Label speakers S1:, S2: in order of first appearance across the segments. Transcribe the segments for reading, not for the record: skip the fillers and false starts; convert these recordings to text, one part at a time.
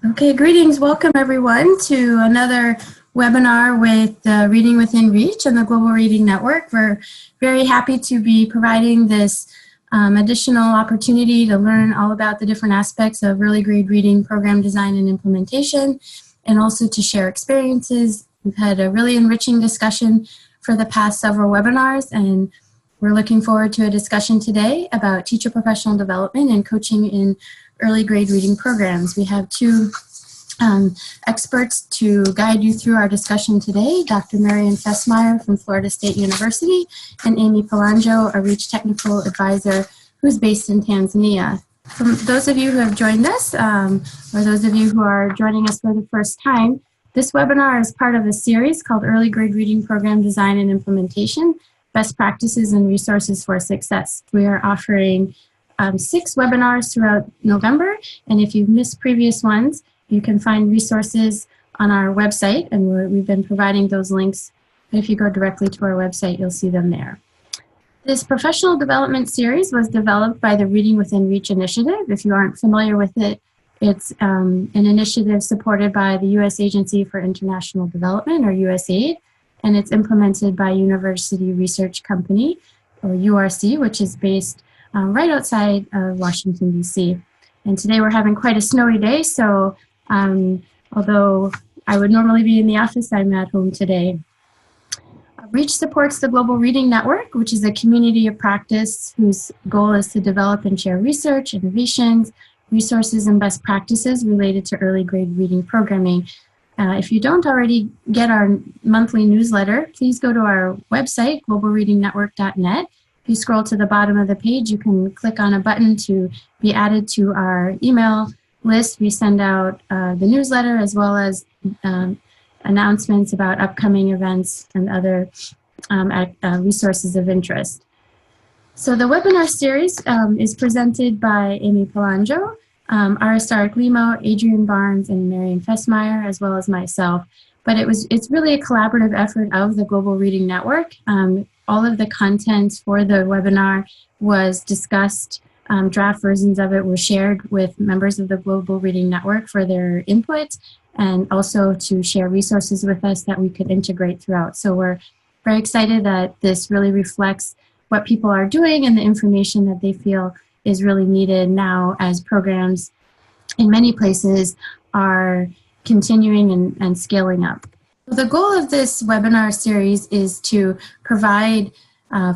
S1: Okay, greetings. Welcome everyone to another webinar with Reading Within Reach and the Global Reading Network. We're very happy to be providing this additional opportunity to learn all about the different aspects of early grade reading program design and implementation, and also to share experiences. We've had a really enriching discussion for the past several webinars, and we're looking forward to a discussion today about teacher professional development and coaching in early grade reading programs. We have two experts to guide you through our discussion today, Dr. Marian Fessmeyer from Florida State University and Amy Palanjo, a Reach Technical Advisor who's based in Tanzania. For those of you who have joined us, or those of you who are joining us for the first time, this webinar is part of a series called Early Grade Reading Program Design and Implementation, Best Practices and Resources for Success. We are offering 6 webinars throughout November, and if you've missed previous ones, you can find resources on our website, and we've been providing those links. If you go directly to our website, you'll see them there. This professional development series was developed by the Reading Within Reach initiative. If you aren't familiar with it, it's an initiative supported by the U.S. Agency for International Development, or USAID, and it's implemented by University Research Company, or URC, which is based right outside of Washington, D.C. And today we're having quite a snowy day, so although I would normally be in the office, I'm at home today. Reach supports the Global Reading Network, which is a community of practice whose goal is to develop and share research, innovations, resources, and best practices related to early grade reading programming. If you don't already get our monthly newsletter, please go to our website, globalreadingnetwork.net. If you scroll to the bottom of the page, you can click on a button to be added to our email list. We send out the newsletter as well as announcements about upcoming events and other resources of interest. So the webinar series is presented by Amy Palanjo, Aristark Limo, Adrian Barnes, and Marian Fessmeyer, as well as myself. But it's really a collaborative effort of the Global Reading Network. All of the content for the webinar was discussed. Draft versions of it were shared with members of the Global Reading Network for their input, and also to share resources with us that we could integrate throughout. So we're very excited that this really reflects what people are doing and the information that they feel is really needed now as programs in many places are continuing and scaling up. The goal of this webinar series is to provide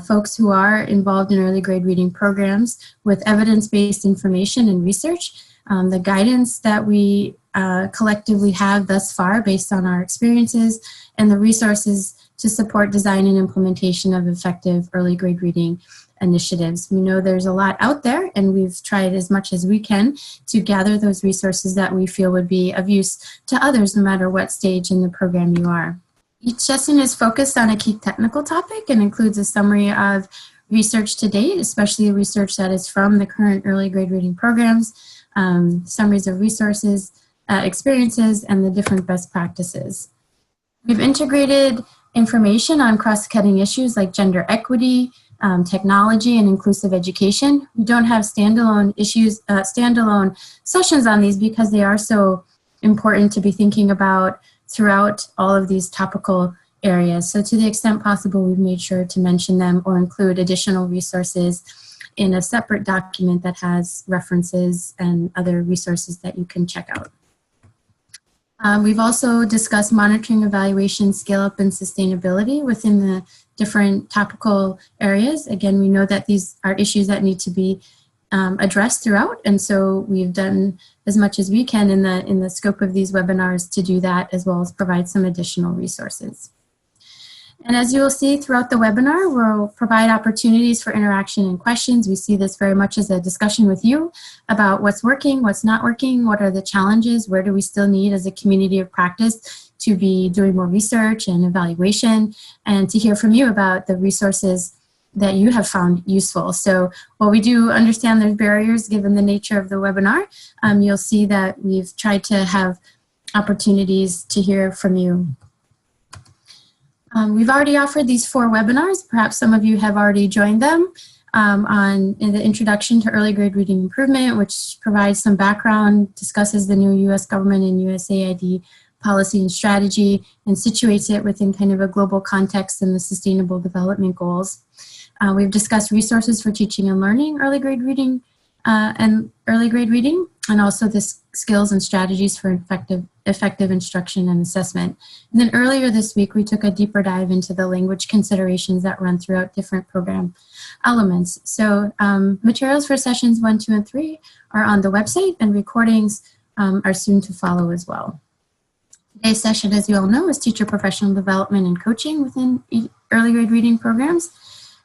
S1: folks who are involved in early grade reading programs with evidence-based information and research. The guidance that we collectively have thus far based on our experiences, and the resources to support design and implementation of effective early grade reading initiatives. We know there's a lot out there, and we've tried as much as we can to gather those resources that we feel would be of use to others, no matter what stage in the program you are. Each session is focused on a key technical topic and includes a summary of research to date, especially research that is from the current early grade reading programs, summaries of resources, experiences, and the different best practices. We've integrated information on cross-cutting issues like gender equity, technology, and inclusive education. We don't have standalone sessions on these because they are so important to be thinking about throughout all of these topical areas. So to the extent possible, we've made sure to mention them or include additional resources in a separate document that has references and other resources that you can check out. We've also discussed monitoring, evaluation, scale up, and sustainability within the different topical areas. Again, we know that these are issues that need to be addressed throughout, and so we've done as much as we can in the scope of these webinars to do that, as well as provide some additional resources. And as you will see throughout the webinar, we'll provide opportunities for interaction and questions. We see this very much as a discussion with you about what's working, what's not working, what are the challenges, where do we still need as a community of practice to be doing more research and evaluation, and to hear from you about the resources that you have found useful. So while we do understand there's barriers given the nature of the webinar, you'll see that we've tried to have opportunities to hear from you. We've already offered these 4 webinars. Perhaps some of you have already joined them. in the Introduction to Early Grade Reading Improvement, which provides some background, discusses the new U.S. government and USAID policy and strategy, and situates it within kind of a global context and the Sustainable Development Goals. We've discussed resources for teaching and learning early grade reading and also the skills and strategies for effective instruction and assessment. And then earlier this week, we took a deeper dive into the language considerations that run throughout different program elements. So materials for sessions 1, 2, and 3 are on the website, and recordings are soon to follow as well. Today's session, as you all know, is teacher professional development and coaching within early grade reading programs.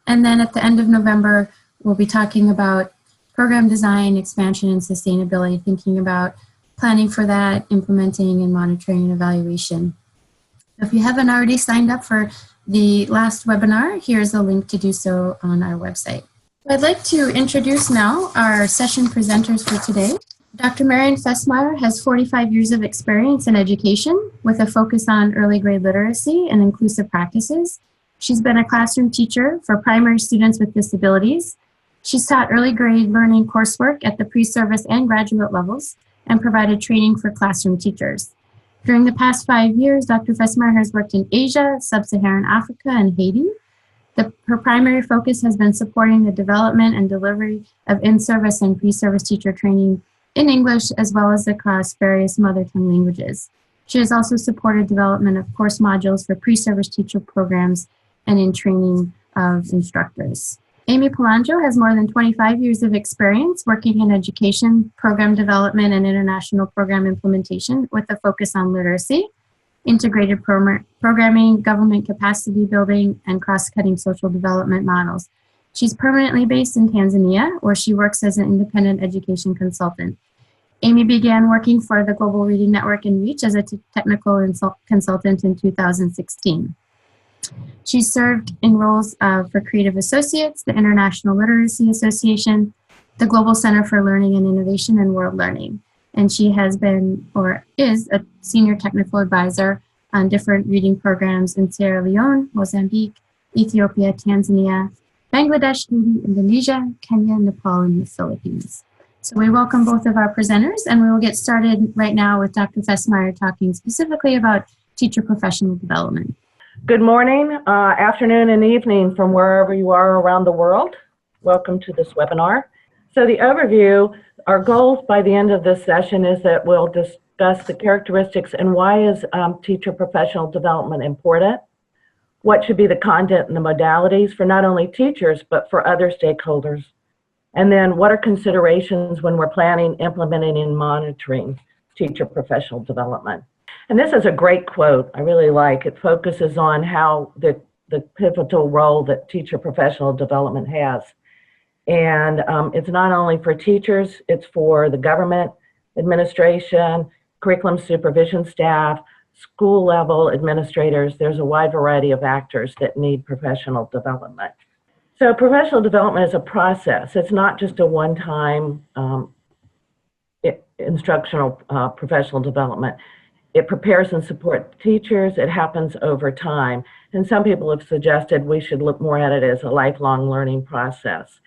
S1: And then at the end of November, we'll be talking about program design, expansion, and sustainability, thinking about planning for that, implementing and monitoring and evaluation. If you haven't already signed up for the last webinar, here's a link to do so on our website. I'd like to introduce now our session presenters for today. Dr. Marian Fessmeyer has 45 years of experience in education with a focus on early grade literacy and inclusive practices. She's been a classroom teacher for primary students with disabilities. She's taught early grade learning coursework at the pre-service and graduate levels and provided training for classroom teachers. During the past 5 years, Dr. Fessmeyer has worked in Asia, Sub-Saharan Africa, and Haiti. Her primary focus has been supporting the development and delivery of in-service and pre-service teacher training in English, as well as across various mother tongue languages. She has also supported development of course modules for pre-service teacher programs and in training of instructors. Amy Palangio has more than 25 years of experience working in education, program development, and international program implementation with a focus on literacy, integrated programming, government capacity building, and cross-cutting social development models. She's permanently based in Tanzania, where she works as an independent education consultant. Amy began working for the Global Reading Network and Reach as a technical consultant in 2016. She served in roles for Creative Associates, the International Literacy Association, the Global Center for Learning and Innovation, and World Learning. And she has been, or is, a senior technical advisor on different reading programs in Sierra Leone, Mozambique, Ethiopia, Tanzania, Bangladesh, Haiti, Indonesia, Kenya, Nepal, and the Philippines. So we welcome both of our presenters, and we will get started right now with Dr. Fessmeyer talking specifically about teacher professional development.
S2: Good morning, afternoon, and evening from wherever you are around the world. Welcome to this webinar. So the overview, our goals by the end of this session is that we'll discuss the characteristics and why is teacher professional development important, what should be the content and the modalities for not only teachers, but for other stakeholders, and then what are considerations when we're planning, implementing, and monitoring teacher professional development. And this is a great quote I really like. It focuses on how the pivotal role that teacher professional development has. And it's not only for teachers, it's for the government, administration, curriculum supervision staff, school level administrators. There's a wide variety of actors that need professional development. So professional development is a process. It's not just a one-time instructional professional development. It prepares and supports teachers. It happens over time. And some people have suggested we should look more at it as a lifelong learning process.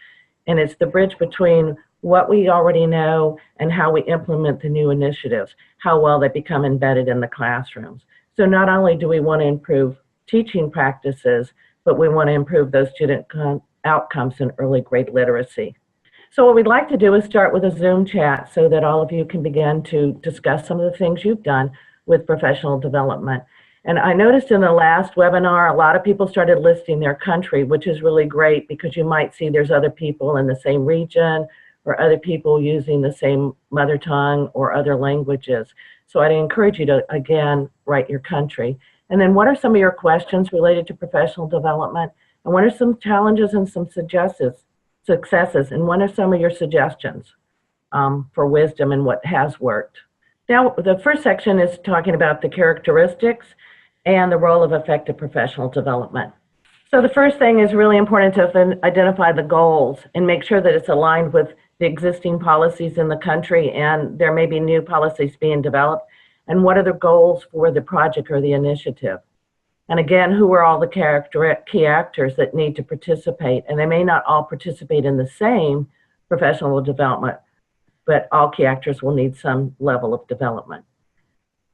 S2: And it's the bridge between what we already know and how we implement the new initiatives, how well they become embedded in the classrooms. So not only do we want to improve teaching practices, but we want to improve those student outcomes in early grade literacy. So what we'd like to do is start with a Zoom chat so that all of you can begin to discuss some of the things you've done with professional development. And I noticed in the last webinar, a lot of people started listing their country, which is really great because you might see there's other people in the same region or other people using the same mother tongue or other languages. So I'd encourage you to, again, write your country. And then what are some of your questions related to professional development? And what are some challenges and some successes? And what are some of your suggestions for wisdom and what has worked? Now, the first section is talking about the characteristics and the role of effective professional development. So the first thing is really important to identify the goals and make sure that it's aligned with the existing policies in the country, and there may be new policies being developed. And what are the goals for the project or the initiative? And again, who are all the key actors that need to participate? And they may not all participate in the same professional development, but all key actors will need some level of development.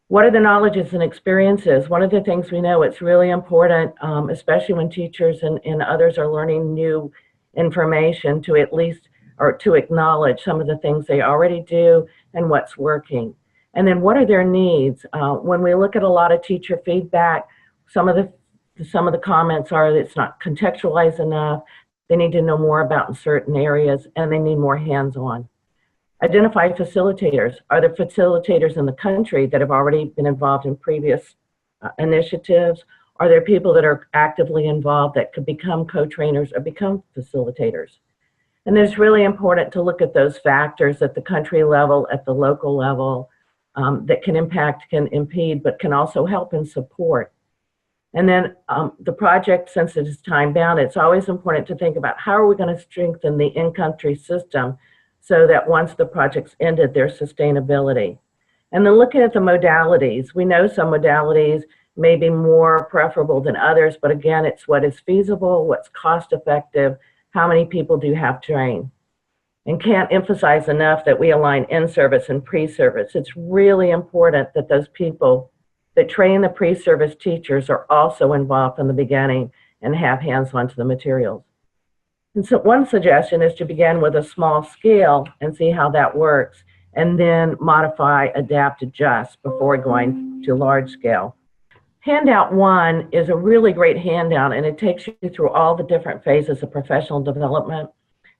S2: What are the knowledges and experiences? One of the things we know, it's really important, especially when teachers and others are learning new information, to at least, or to acknowledge some of the things they already do and what's working. And then what are their needs? When we look at a lot of teacher feedback, some of the comments are that it's not contextualized enough, they need to know more about in certain areas, and they need more hands-on. Identify facilitators. Are there facilitators in the country that have already been involved in previous initiatives? Are there people that are actively involved that could become co-trainers or become facilitators? And it's really important to look at those factors at the country level, at the local level, that can impact, can impede, but can also help and support. And then the project, since it is time bound, it's always important to think about how are we going to strengthen the in-country system so that once the project's ended, there's sustainability. And then looking at the modalities, we know some modalities may be more preferable than others, but again, it's what is feasible, what's cost effective, how many people do you have trained. And can't emphasize enough that we align in-service and pre-service. It's really important that those people that train the pre-service teachers are also involved from the beginning and have hands-on to the materials. And so one suggestion is to begin with a small scale and see how that works, and then modify, adapt, adjust before going to large scale. Handout 1 is a really great handout, and it takes you through all the different phases of professional development.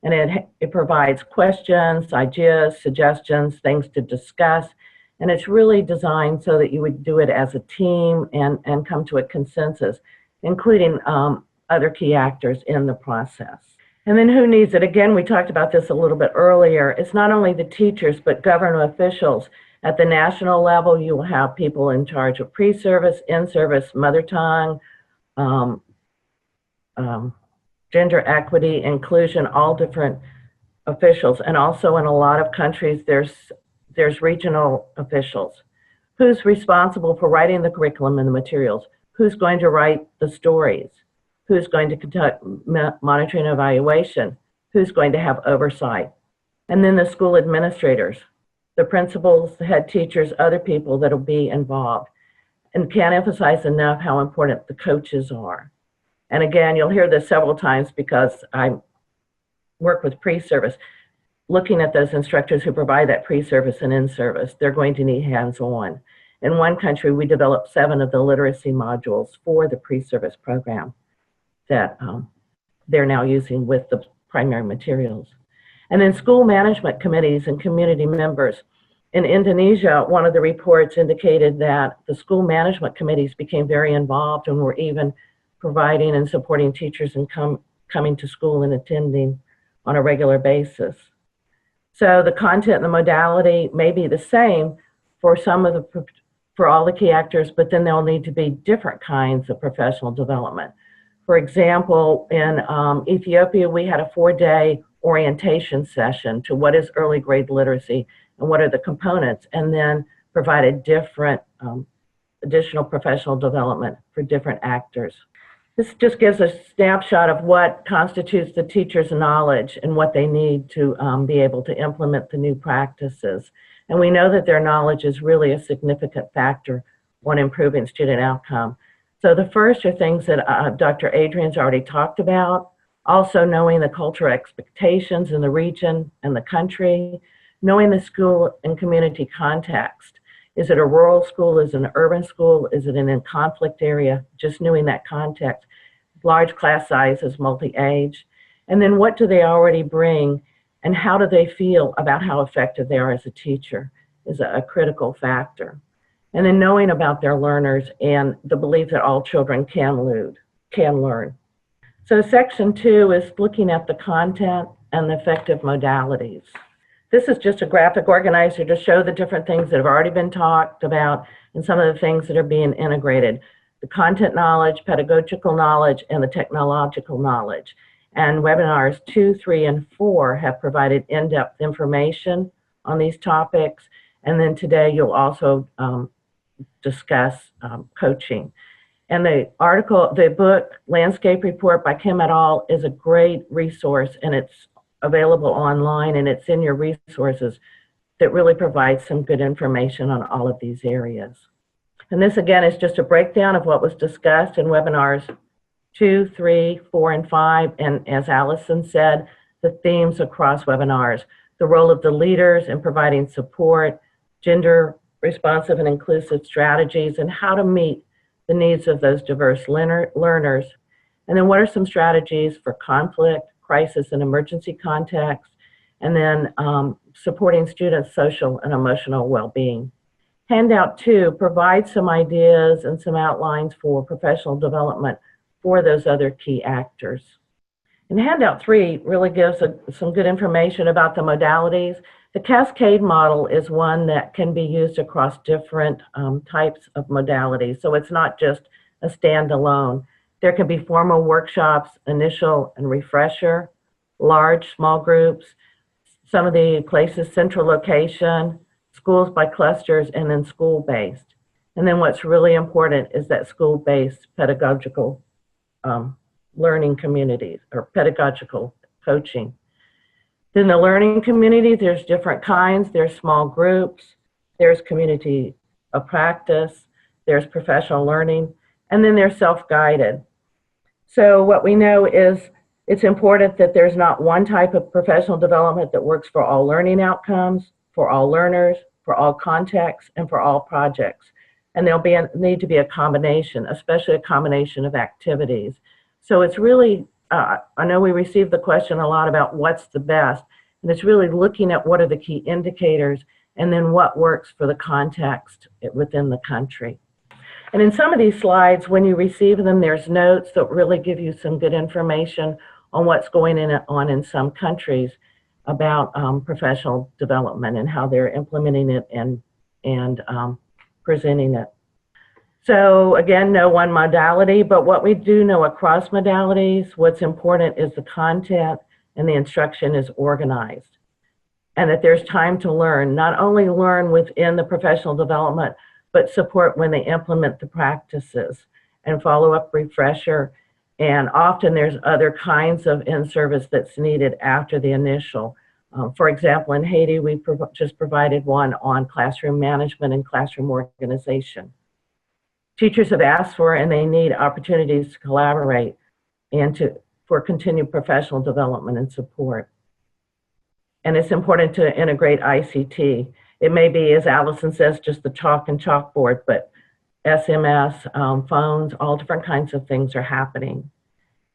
S2: And it provides questions, ideas, suggestions, things to discuss. And it's really designed so that you would do it as a team and come to a consensus, including other key actors in the process. And then who needs it? Again, we talked about this a little bit earlier. It's not only the teachers, but government officials. At the national level, you will have people in charge of pre-service, in-service, mother tongue, gender equity, inclusion, all different officials. And also in a lot of countries, there's regional officials. Who's responsible for writing the curriculum and the materials? Who's going to write the stories? Who's going to conduct monitoring and evaluation? Who's going to have oversight? And then the school administrators, the principals, the head teachers, other people that will be involved. And can't emphasize enough how important the coaches are. And again, you'll hear this several times because I work with pre-service. Looking at those instructors who provide that pre-service and in-service, they're going to need hands-on. In one country, we developed 7 of the literacy modules for the pre-service program that they're now using with the primary materials. And then school management committees and community members. In Indonesia, one of the reports indicated that the school management committees became very involved and were even providing and supporting teachers and coming to school and attending on a regular basis. So the content and the modality may be the same for for all the key actors, but then there'll need to be different kinds of professional development. For example, in Ethiopia, we had a 4-day orientation session to what is early grade literacy and what are the components, and then provided different additional professional development for different actors. This just gives a snapshot of what constitutes the teacher's knowledge and what they need to be able to implement the new practices. And we know that their knowledge is really a significant factor on improving student outcome. So the first are things that Dr. Adrian's already talked about. Also knowing the cultural expectations in the region and the country, knowing the school and community context. Is it a rural school? Is it an urban school? Is it in a conflict area? Just knowing that context. Large class sizes, multi-age. And then what do they already bring and how do they feel about how effective they are as a teacher is a critical factor. And then knowing about their learners and the belief that all children can learn. So section 2 is looking at the content and the effective modalities. This is just a graphic organizer to show the different things that have already been talked about and some of the things that are being integrated. The content knowledge, pedagogical knowledge, and the technological knowledge. And webinars 2, 3, and 4 have provided in-depth information on these topics. And then today you'll also discuss coaching. And the book, Landscape Report by Kim et al. Is a great resource, and it's available online, and it's in your resources that really provides some good information on all of these areas. And this, again, is just a breakdown of what was discussed in webinars 2, 3, 4, and 5. And as Allison said, the themes across webinars: the role of the leaders in providing support, gender responsive and inclusive strategies, and how to meet the needs of those diverse learners. And then what are some strategies for conflict, crisis, and emergency contexts, and then supporting students' social and emotional well-being. Handout 2 provides some ideas and some outlines for professional development for those other key actors. And Handout 3 really gives some good information about the modalities. The cascade model is one that can be used across different types of modalities. So it's not just a standalone. There can be formal workshops, initial and refresher, large, small groups, some of the places, central location, schools by clusters, and then school-based. And then what's really important is that school-based pedagogical learning communities or pedagogical coaching. Then the learning community, there's different kinds. There's small groups, there's community of practice, there's professional learning, and then there's self-guided. So what we know is it's important that there's not one type of professional development that works for all learning outcomes, for all learners, for all contexts, and for all projects. And there'll need to be a combination, especially a combination of activities. So it's really, I know we received the question a lot about what's the best, and it's really looking at what are the key indicators and then what works for the context within the country. And in some of these slides, when you receive them, there's notes that really give you some good information on what's going on in some countries about professional development and how they're implementing it and presenting it. So again, no one modality, but what we do know across modalities, what's important is the content and the instruction is organized. And that there's time to learn, not only learn within the professional development, but support when they implement the practices and follow-up refresher. And often there's other kinds of in-service that's needed after the initial. For example, in Haiti, we just provided one on classroom management and classroom organization. Teachers have asked for and they need opportunities to collaborate and for continued professional development and support. And it's important to integrate ICT. It may be, as Allison says, just the chalk and chalkboard, but SMS, phones, all different kinds of things are happening.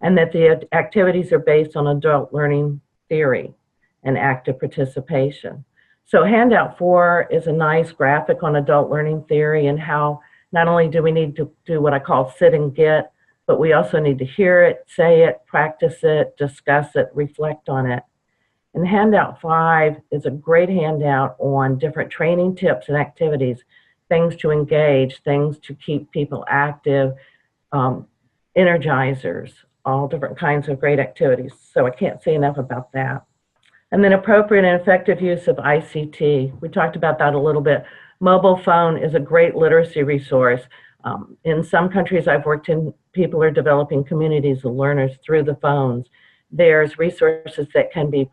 S2: And that the activities are based on adult learning theory and active participation. So Handout 4 is a nice graphic on adult learning theory and how not only do we need to do what I call sit and get, but we also need to hear it, say it, practice it, discuss it, reflect on it. And Handout 5 is a great handout on different training tips and activities, things to engage, things to keep people active, energizers, all different kinds of great activities. So I can't say enough about that. And then appropriate and effective use of ICT. We talked about that a little bit. Mobile phone is a great literacy resource. In some countries I've worked in, people are developing communities of learners through the phones. There's resources that can be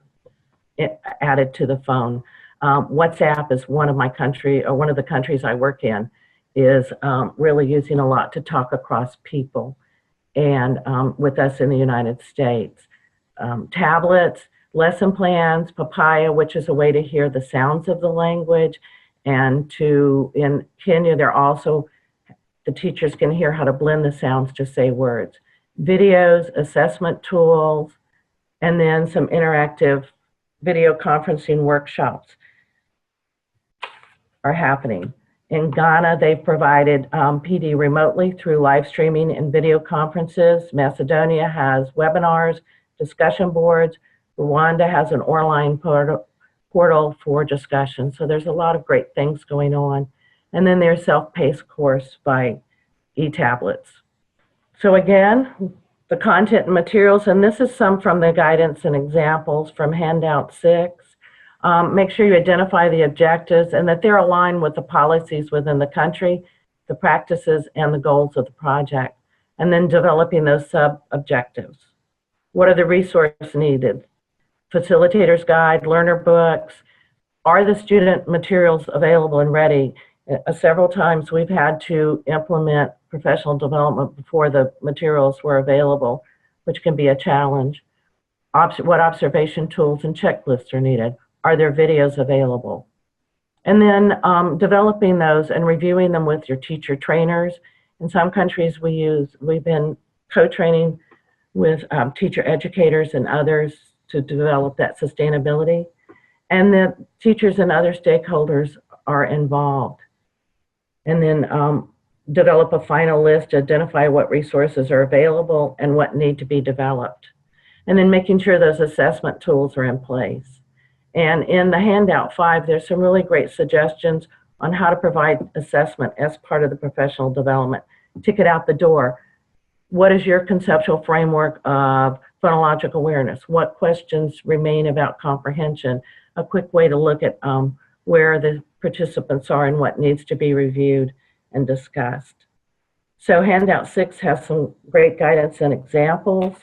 S2: added to the phone. WhatsApp is one of the countries I work in, is really using a lot to talk across people and with us in the United States. Tablets, lesson plans, Papaya, which is a way to hear the sounds of the language, and in Kenya, the teachers can hear how to blend the sounds to say words. Videos, assessment tools, and then some interactive video conferencing workshops are happening. In Ghana, they've provided PD remotely through live streaming and video conferences. Macedonia has webinars, discussion boards. Rwanda has an online portal for discussion. So there's a lot of great things going on. And then there's self-paced course by e-tablets. So again, the content and materials, and this is some from the guidance and examples from Handout 6. Make sure you identify the objectives and that they're aligned with the policies within the country, the practices, and the goals of the project. and then developing those sub-objectives. What are the resources needed? Facilitator's guide, learner books. Are the student materials available and ready? Several times we've had to implement professional development before the materials were available, which can be a challenge. What observation tools and checklists are needed? Are there videos available? And then developing those and reviewing them with your teacher trainers. In some countries we've been co-training with teacher educators and others to develop that sustainability. And the teachers and other stakeholders are involved. And then develop a final list, identify what resources are available and what need to be developed. And then making sure those assessment tools are in place. And in the handout 5, there's some really great suggestions on how to provide assessment as part of the professional development. Ticket out the door. What is your conceptual framework of phonological awareness? What questions remain about comprehension? A quick way to look at where the participants are and what needs to be reviewed and discussed. So handout 6 has some great guidance and examples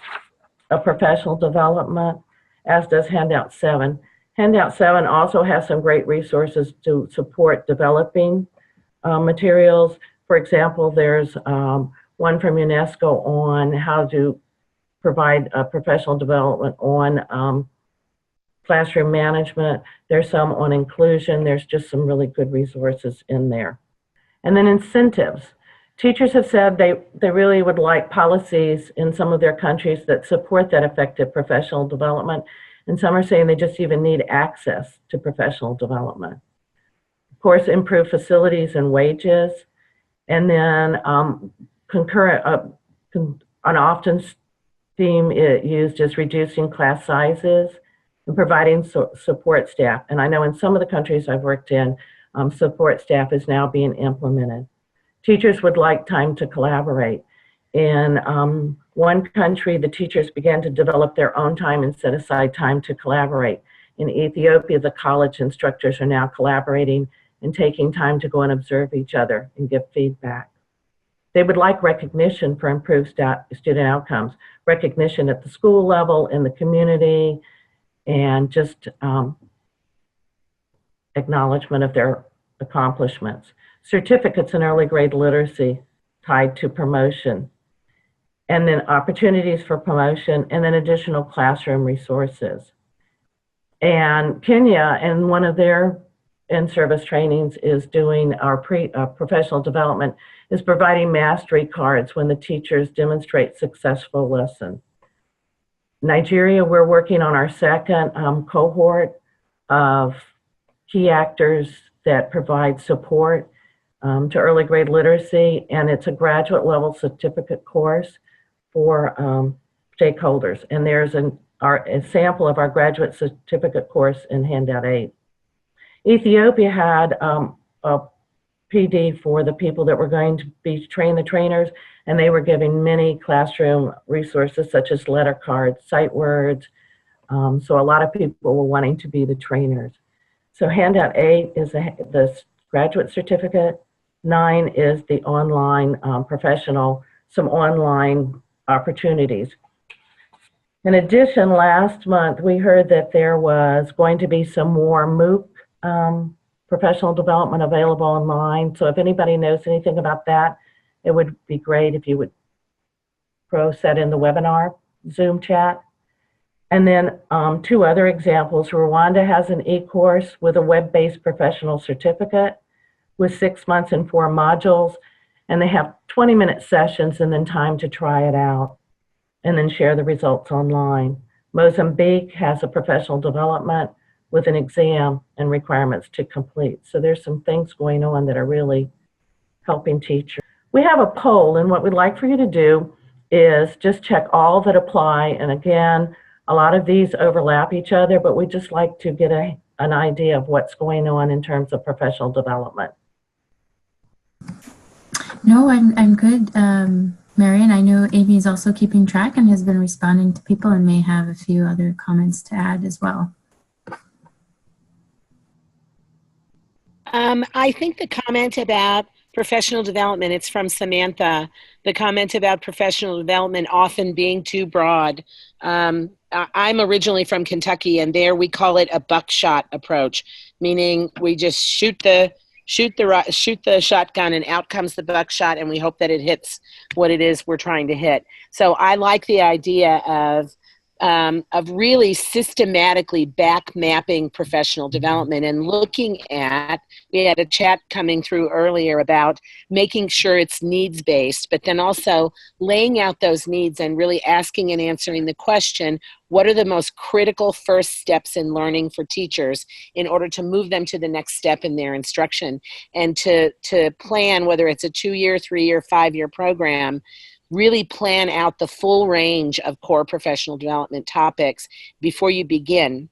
S2: of professional development, as does handout 7. Handout 7 also has some great resources to support developing materials. For example, there's one from UNESCO on how to provide professional development on classroom management. There's some on inclusion. There's just some really good resources in there. And then incentives. Teachers have said they really would like policies in some of their countries that support that effective professional development. And some are saying they just even need access to professional development. Of course, improve facilities and wages. And then concurrent, an often theme used is reducing class sizes and providing support staff. And I know in some of the countries I've worked in, support staff is now being implemented. Teachers would like time to collaborate. In one country, the teachers began to develop their own time and set aside time to collaborate. In Ethiopia, the college instructors are now collaborating and taking time to go and observe each other and give feedback. They would like recognition for improved student outcomes, recognition at the school level, in the community, and just acknowledgement of their accomplishments. Certificates in early grade literacy tied to promotion, and then opportunities for promotion, and then additional classroom resources. And Kenya, in one of their in-service trainings, is doing our professional development, is providing mastery cards when the teachers demonstrate successful lesson. Nigeria, we're working on our second cohort of key actors that provide support to early grade literacy, and it's a graduate level certificate course for stakeholders. And there's a sample of our graduate certificate course in handout 8. Ethiopia had a PD for the people that were going to be the trainers, and they were giving many classroom resources such as letter cards, sight words. So a lot of people were wanting to be the trainers. So handout 8 is the graduate certificate. 9 is the online some online opportunities. In addition, last month we heard that there was going to be some more MOOC professional development available online. So if anybody knows anything about that, it would be great if you would post that in the webinar Zoom chat. And then 2 other examples. Rwanda has an e-course with a web-based professional certificate with 6 months and 4 modules. And they have 20-minute sessions and then time to try it out and then share the results online. Mozambique has a professional development with an exam and requirements to complete. So there's some things going on that are really helping teachers. We have a poll, and what we'd like for you to do is just check all that apply. And again, a lot of these overlap each other, but we just like to get an idea of what's going on in terms of professional development.
S1: No, I'm good, Marion. I know Amy is also keeping track and has been responding to people and may have a few other comments to add as well.
S3: I think the comment about professional development. It's from Samantha. The comment about professional development often being too broad. I'm originally from Kentucky, and there we call it a buckshot approach, meaning we just shoot the shotgun and out comes the buckshot, and we hope that it hits what it is we're trying to hit. So I like the idea of really systematically back mapping professional development and looking at, we had a chat coming through earlier about making sure it's needs based, but then also laying out those needs and really asking and answering the question, what are the most critical first steps in learning for teachers in order to move them to the next step in their instruction, and to plan, whether it's a 2-year, 3-year, 5-year program, really plan out the full range of core professional development topics before you begin.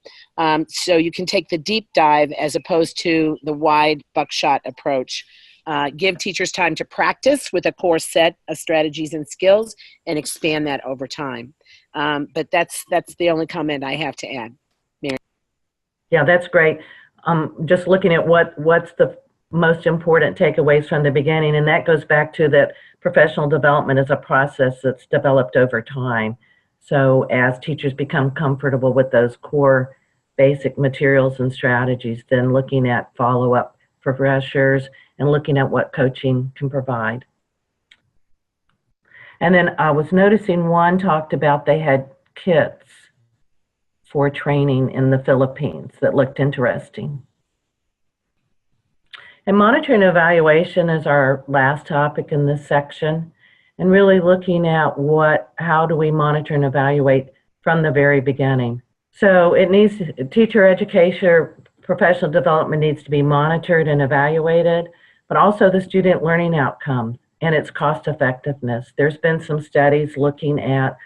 S3: So you can take the deep dive as opposed to the wide buckshot approach. Give teachers time to practice with a core set of strategies and skills and expand that over time. But that's the only comment I have to add. Mary.
S2: Yeah, that's great. Just looking at what's the most important takeaways from the beginning, and that goes back to that professional development is a process that's developed over time. So as teachers become comfortable with those core basic materials and strategies, then looking at follow-up for freshers and looking at what coaching can provide. And then I was noticing one talked about they had kits for training in the Philippines that looked interesting. And monitoring and evaluation is our last topic in this section, and really looking at how do we monitor and evaluate from the very beginning. So it needs, teacher education, professional development needs to be monitored and evaluated, but also the student learning outcomes and its cost effectiveness. There's been some studies looking at,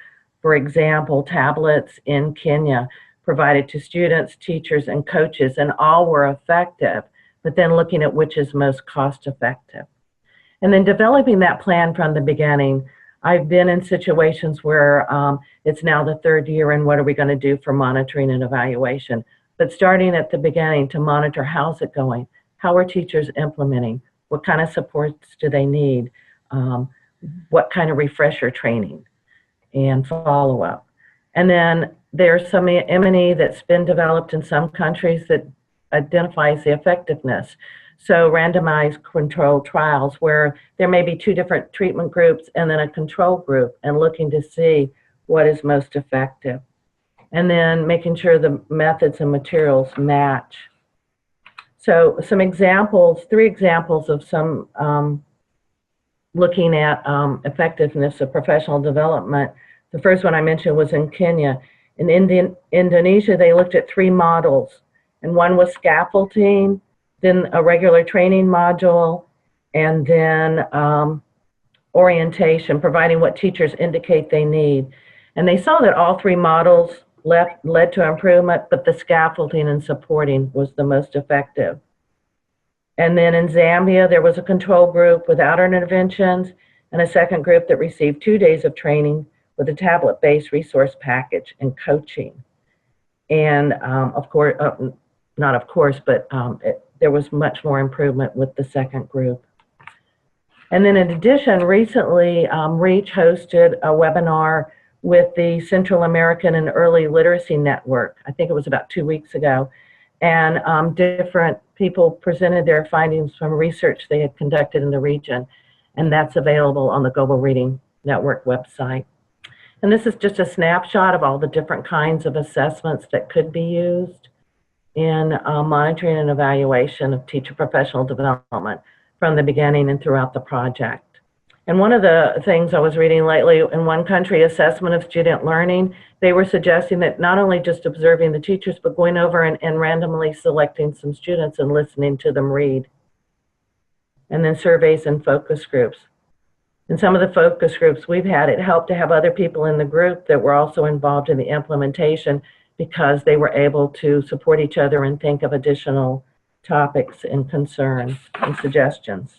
S2: for example, tablets in Kenya provided to students, teachers, and coaches, and all were effective, but then looking at which is most cost effective. And then developing that plan from the beginning. I've been in situations where it's now the 3rd year, and what are we going to do for monitoring and evaluation? But starting at the beginning to monitor, how's it going? How are teachers implementing? What kind of supports do they need? What kind of refresher training and follow-up? And then there's some M&E that's been developed in some countries that identifies the effectiveness. So randomized controlled trials where there may be 2 different treatment groups and then a control group, and looking to see what is most effective. And then making sure the methods and materials match. So some examples, 3 examples of some looking at effectiveness of professional development. The first one I mentioned was in Kenya. In Indonesia, they looked at 3 models, and one was scaffolding, then a regular training module, and then orientation, providing what teachers indicate they need. And they saw that all 3 models led to improvement, but the scaffolding and supporting was the most effective. And then in Zambia, there was a control group without interventions and a second group that received 2 days of training with a tablet-based resource package and coaching. And of course, not of course, but there was much more improvement with the second group. And then in addition, recently, REACH hosted a webinar with the Central American and Early Literacy Network. I think it was about 2 weeks ago. And different people presented their findings from research they had conducted in the region. And that's available on the Global Reading Network website. And this is just a snapshot of all the different kinds of assessments that could be used in monitoring and evaluation of teacher professional development from the beginning and throughout the project. And one of the things I was reading lately, in one country, assessment of student learning, they were suggesting that not only just observing the teachers, but going over and randomly selecting some students and listening to them read. And then surveys and focus groups. In some of the focus groups we've had, it helped to have other people in the group that were also involved in the implementation, because they were able to support each other and think of additional topics and concerns and suggestions.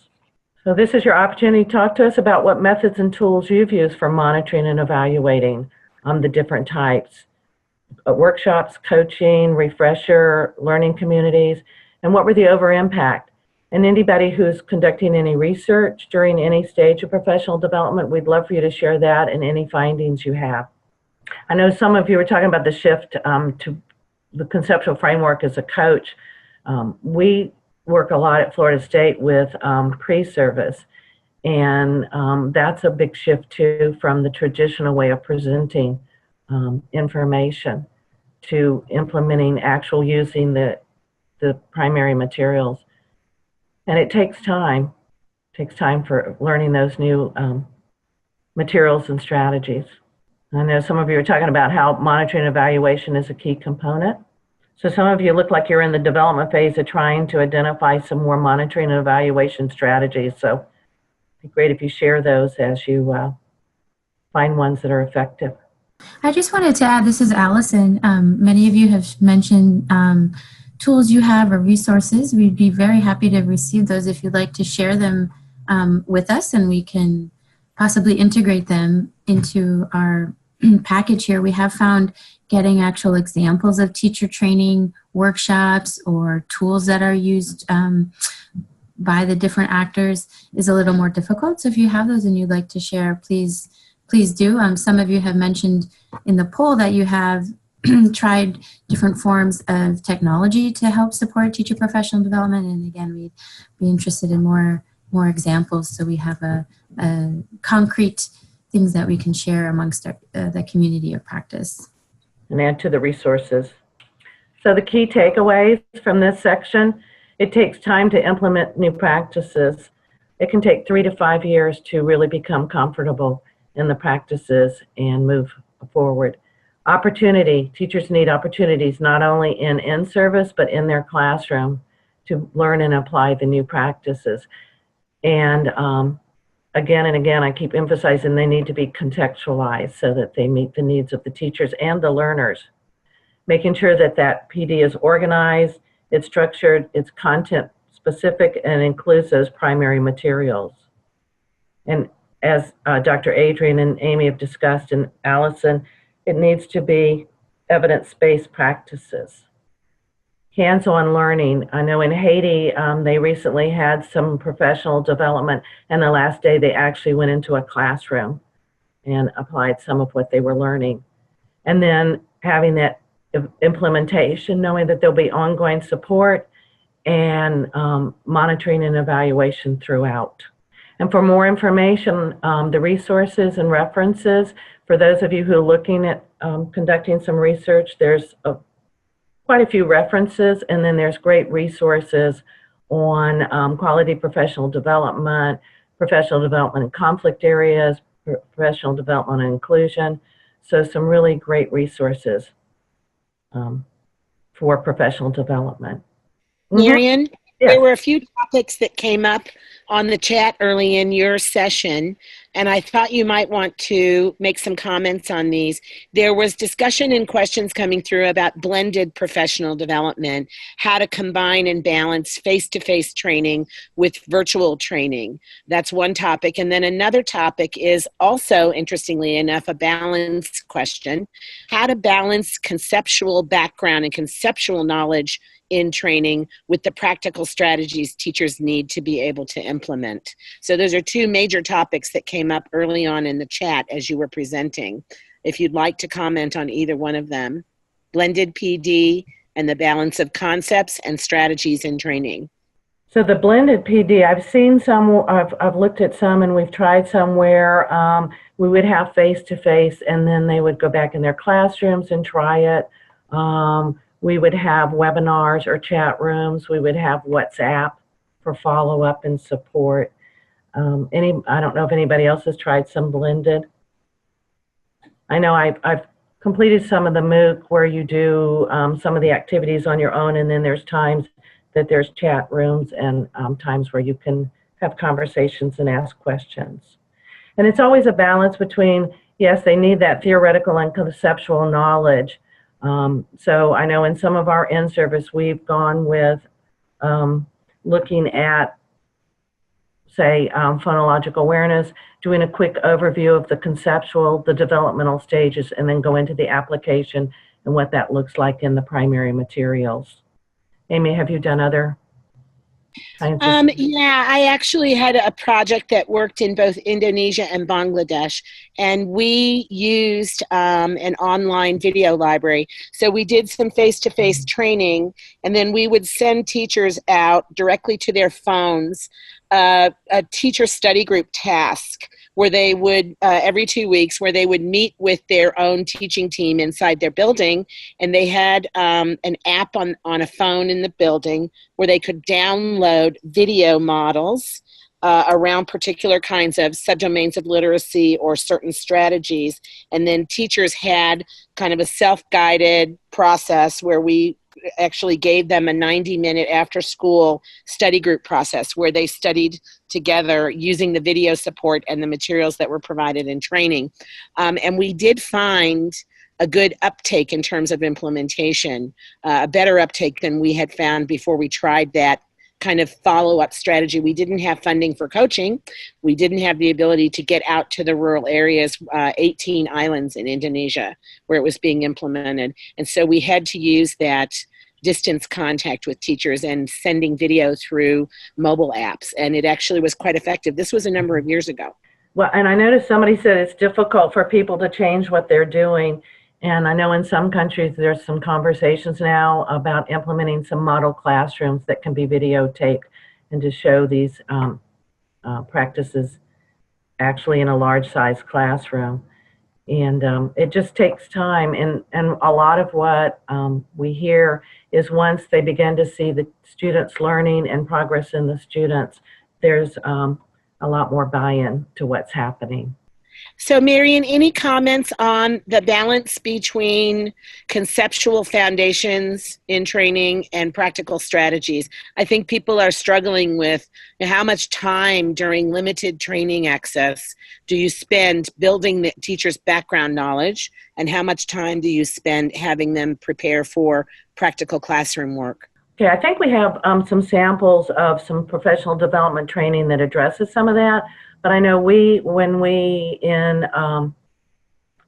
S2: So this is your opportunity to talk to us about what methods and tools you've used for monitoring and evaluating the different types of workshops, coaching, refresher, learning communities, and what were the over impact. And anybody who's conducting any research during any stage of professional development, we'd love for you to share that and any findings you have. I know some of you were talking about the shift to the conceptual framework as a coach. We work a lot at Florida State with pre-service, and that's a big shift too from the traditional way of presenting information to implementing actual using the primary materials. And it takes time. It takes time for learning those new materials and strategies. I know some of you are talking about how monitoring and evaluation is a key component. So some of you look like you're in the development phase of trying to identify some more monitoring and evaluation strategies. So it'd be great if you share those as you find ones that are effective.
S1: I just wanted to add, this is Allison. Many of you have mentioned tools you have or resources. We'd be very happy to receive those if you'd like to share them with us, and we can possibly integrate them into our package here. We have found getting actual examples of teacher training workshops or tools that are used by the different actors is a little more difficult. So if you have those and you'd like to share, please do. Some of you have mentioned in the poll that you have tried different forms of technology to help support teacher professional development. And again, we'd be interested in more examples so we have a concrete things that we can share amongst the community of practice.
S2: And add to the resources. So the key takeaways from this section: it takes time to implement new practices. It can take 3 to 5 years to really become comfortable in the practices and move forward. Opportunity. Teachers need opportunities not only in in-service but in their classroom to learn and apply the new practices. And again and again, I keep emphasizing they need to be contextualized so that they meet the needs of the teachers and the learners. Making sure that that PD is organized, it's structured, it's content specific, and includes those primary materials. And as Dr. Adrian and Amy have discussed, and Allison, it needs to be evidence-based practices. Hands-on learning. I know in Haiti, they recently had some professional development, and the last day they actually went into a classroom and applied some of what they were learning. And then having that implementation, knowing that there'll be ongoing support and monitoring and evaluation throughout. And for more information, the resources and references, for those of you who are looking at conducting some research, there's quite a few references, and then there's great resources on quality professional development in conflict areas, professional development and inclusion. So some really great resources for professional development.
S3: Marian,
S2: Yes.
S3: there were a few topics that came up on the chat early in your session, and I thought you might want to make some comments on these. There was discussion and questions coming through about blended professional development, how to combine and balance face-to-face training with virtual training. That's one topic. And then another topic is also, interestingly enough, a balance question, how to balance conceptual background and conceptual knowledge in training with the practical strategies teachers need to be able to implement. So those are two major topics that came up early on in the chat as you were presenting. If you'd like to comment on either one of them, blended PD and the balance of concepts and strategies in training.
S2: So the blended PD, I've seen some, I've looked at some, and we've tried some where we would have face-to-face and then they would go back in their classrooms and try it. We would have webinars or chat rooms. We would have WhatsApp for follow-up and support. I don't know if anybody else has tried some blended. I know I've completed some of the MOOC where you do some of the activities on your own, and then there's times that there's chat rooms and times where you can have conversations and ask questions. And it's always a balance between, yes, they need that theoretical and conceptual knowledge. So I know in some of our in-service, we've gone with looking at, say, phonological awareness, doing a quick overview of the conceptual, the developmental stages, and then go into the application and what that looks like in the primary materials. Amy, have you done other
S3: Yeah, I actually had a project that worked in both Indonesia and Bangladesh, and we used an online video library. So we did some face-to-face training, and then we would send teachers out directly to their phones a teacher study group task where they would, every 2 weeks, where they would meet with their own teaching team inside their building, and they had an app on a phone in the building where they could download video models around particular kinds of subdomains of literacy or certain strategies. And then teachers had kind of a self-guided process where we actually gave them a 90-minute after-school study group process where they studied together using the video support and the materials that were provided in training. And we did find a good uptake in terms of implementation, a better uptake than we had found before we tried that kind of follow-up strategy. We didn't have funding for coaching. We didn't have the ability to get out to the rural areas, 18 islands in Indonesia where it was being implemented. And so we had to use that distance contact with teachers and sending video through mobile apps. And it actually was quite effective. This was a number of years ago.
S2: Well, and I noticed somebody said it's difficult for people to change what they're doing. And I know in some countries there's some conversations now about implementing some model classrooms that can be videotaped and to show these practices actually in a large size classroom. And it just takes time. And a lot of what we hear is once they begin to see the students learning and progress in the students, there's a lot more buy-in to what's happening.
S3: So, Marian, any comments on the balance between conceptual foundations in training and practical strategies? I think people are struggling with how much time during limited training access do you spend building the teacher's background knowledge, and how much time do you spend having them prepare for practical classroom work?
S2: Okay, I think we have some samples of some professional development training that addresses some of that. But I know when we in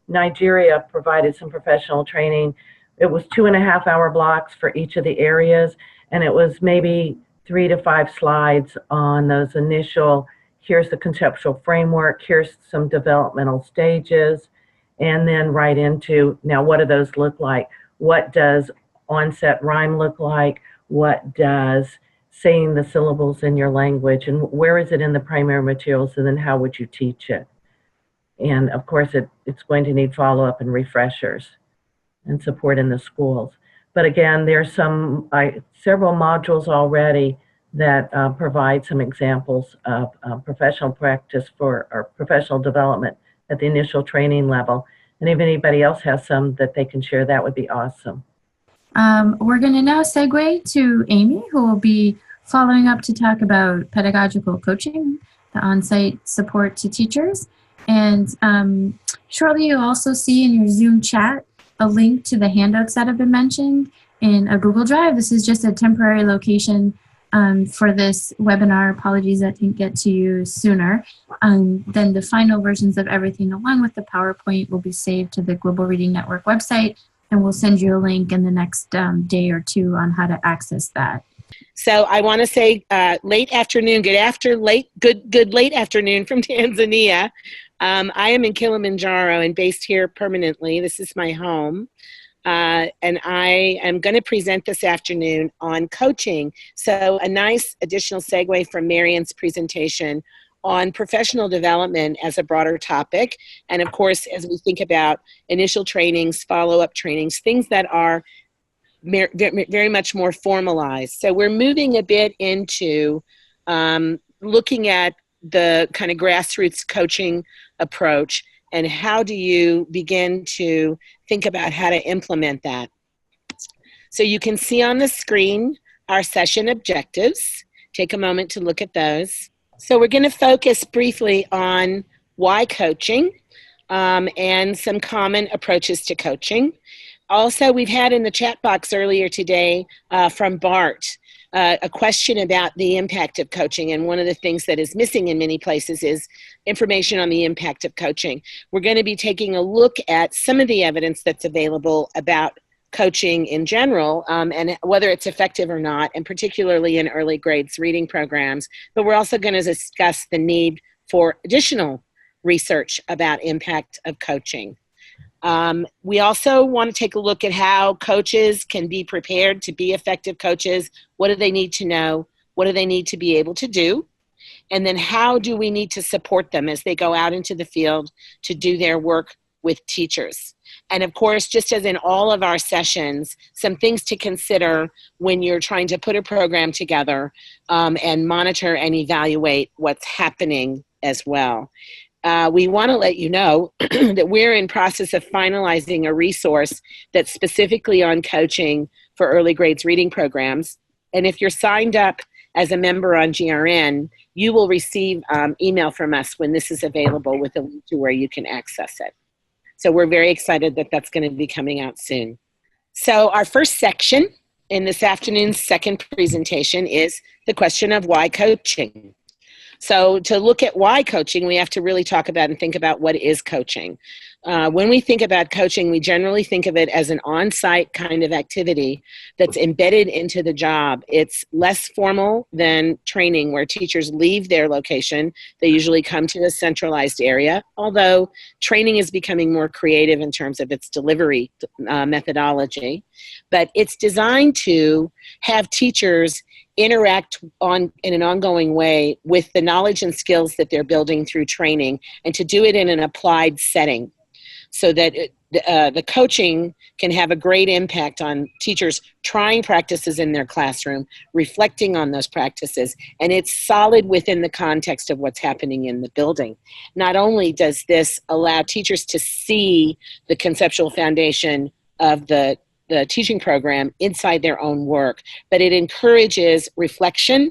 S2: Nigeria provided some professional training, it was 2.5 hour blocks for each of the areas, and it was maybe 3 to 5 slides on those initial, here's the conceptual framework, here's some developmental stages, and then right into, now what do those look like? What does onset rhyme look like? What does saying the syllables in your language, and where is it in the primary materials, and then how would you teach it? And of course it's going to need follow-up and refreshers and support in the schools. But again, there's some several modules already that provide some examples of professional practice or professional development at the initial training level. And if anybody else has some that they can share, that would be awesome.
S1: We're going to now segue to Amy, who will be following up to talk about pedagogical coaching, the on-site support to teachers. And shortly you'll also see in your Zoom chat a link to the handouts that have been mentioned in a Google Drive. This is just a temporary location for this webinar. Apologies that didn't get to you sooner. Then the final versions of everything along with the PowerPoint will be saved to the Global Reading Network website, and we'll send you a link in the next day or two on how to access that.
S3: So I want to say late afternoon, good late afternoon from Tanzania. I am in Kilimanjaro and based here permanently. This is my home. And I am going to present this afternoon on coaching. So a nice additional segue from Marian's presentation on professional development as a broader topic. And of course, as we think about initial trainings, follow-up trainings, things that are very much more formalized. So we're moving a bit into looking at the kind of grassroots coaching approach, and how do you begin to think about how to implement that. So you can see on the screen our session objectives. Take a moment to look at those. So we're going to focus briefly on why coaching and some common approaches to coaching. Also, we've had in the chat box earlier today from Bart a question about the impact of coaching, and one of the things that is missing in many places is information on the impact of coaching. We're going to be taking a look at some of the evidence that's available about coaching in general, and whether it's effective or not, and particularly in early grades reading programs. But we're also going to discuss the need for additional research about impact of coaching. We also want to take a look at how coaches can be prepared to be effective coaches. What do they need to know? What do they need to be able to do? And then how do we need to support them as they go out into the field to do their work with teachers? And of course, just as in all of our sessions, some things to consider when you're trying to put a program together and monitor and evaluate what's happening as well. We want to let you know that we're in process of finalizing a resource that's specifically on coaching for early grades reading programs. And if you're signed up as a member on GRN, you will receive email from us when this is available with a link to where you can access it. So we're very excited that that's going to be coming out soon. So our first section in this afternoon's second presentation is the question of why coaching. So to look at why coaching, we have to really talk about and think about what is coaching. When we think about coaching, we generally think of it as an on-site kind of activity that's embedded into the job. It's less formal than training, where teachers leave their location. They usually come to a centralized area, although training is becoming more creative in terms of its delivery methodology. But it's designed to have teachers interact in an ongoing way with the knowledge and skills that they're building through training, and to do it in an applied setting, so that the coaching can have a great impact on teachers trying practices in their classroom, reflecting on those practices, and it's solid within the context of what's happening in the building. Not only does this allow teachers to see the conceptual foundation of the teaching program inside their own work, but it encourages reflection.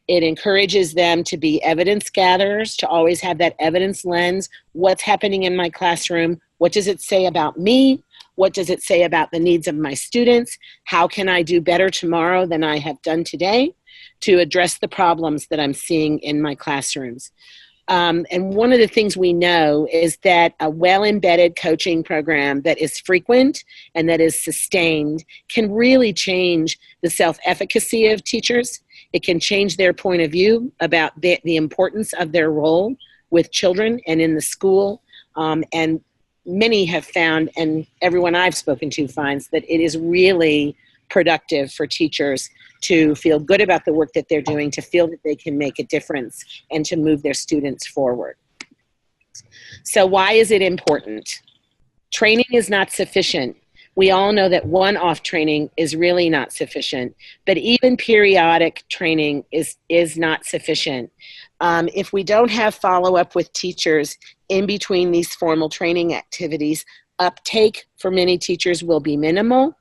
S3: It encourages them to be evidence gatherers, to always have that evidence lens. What's happening in my classroom? What does it say about me? What does it say about the needs of my students? How can I do better tomorrow than I have done today to address the problems that I'm seeing in my classrooms? And one of the things we know is that a well-embedded coaching program that is frequent and that is sustained can really change the self-efficacy of teachers. It can change their point of view about the importance of their role with children and in the school. And many have found, and everyone I've spoken to finds, that it is really productive for teachers to feel good about the work that they're doing, to feel that they can make a difference, and to move their students forward. So why is it important? Training is not sufficient. We all know that one-off training is really not sufficient, but even periodic training is not sufficient. If we don't have follow-up with teachers in between these formal training activities, uptake for many teachers will be minimal.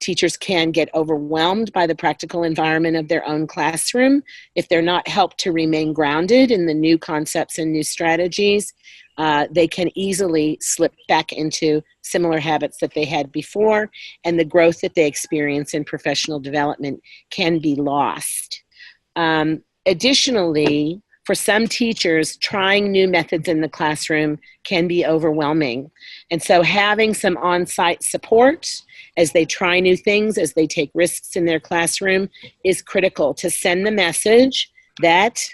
S3: Teachers can get overwhelmed by the practical environment of their own classroom if they're not helped to remain grounded in the new concepts and new strategies. They can easily slip back into similar habits that they had before, and the growth that they experience in professional development can be lost. Additionally, for some teachers, trying new methods in the classroom can be overwhelming. And so having some on-site support as they try new things, as they take risks in their classroom, is critical to send the message that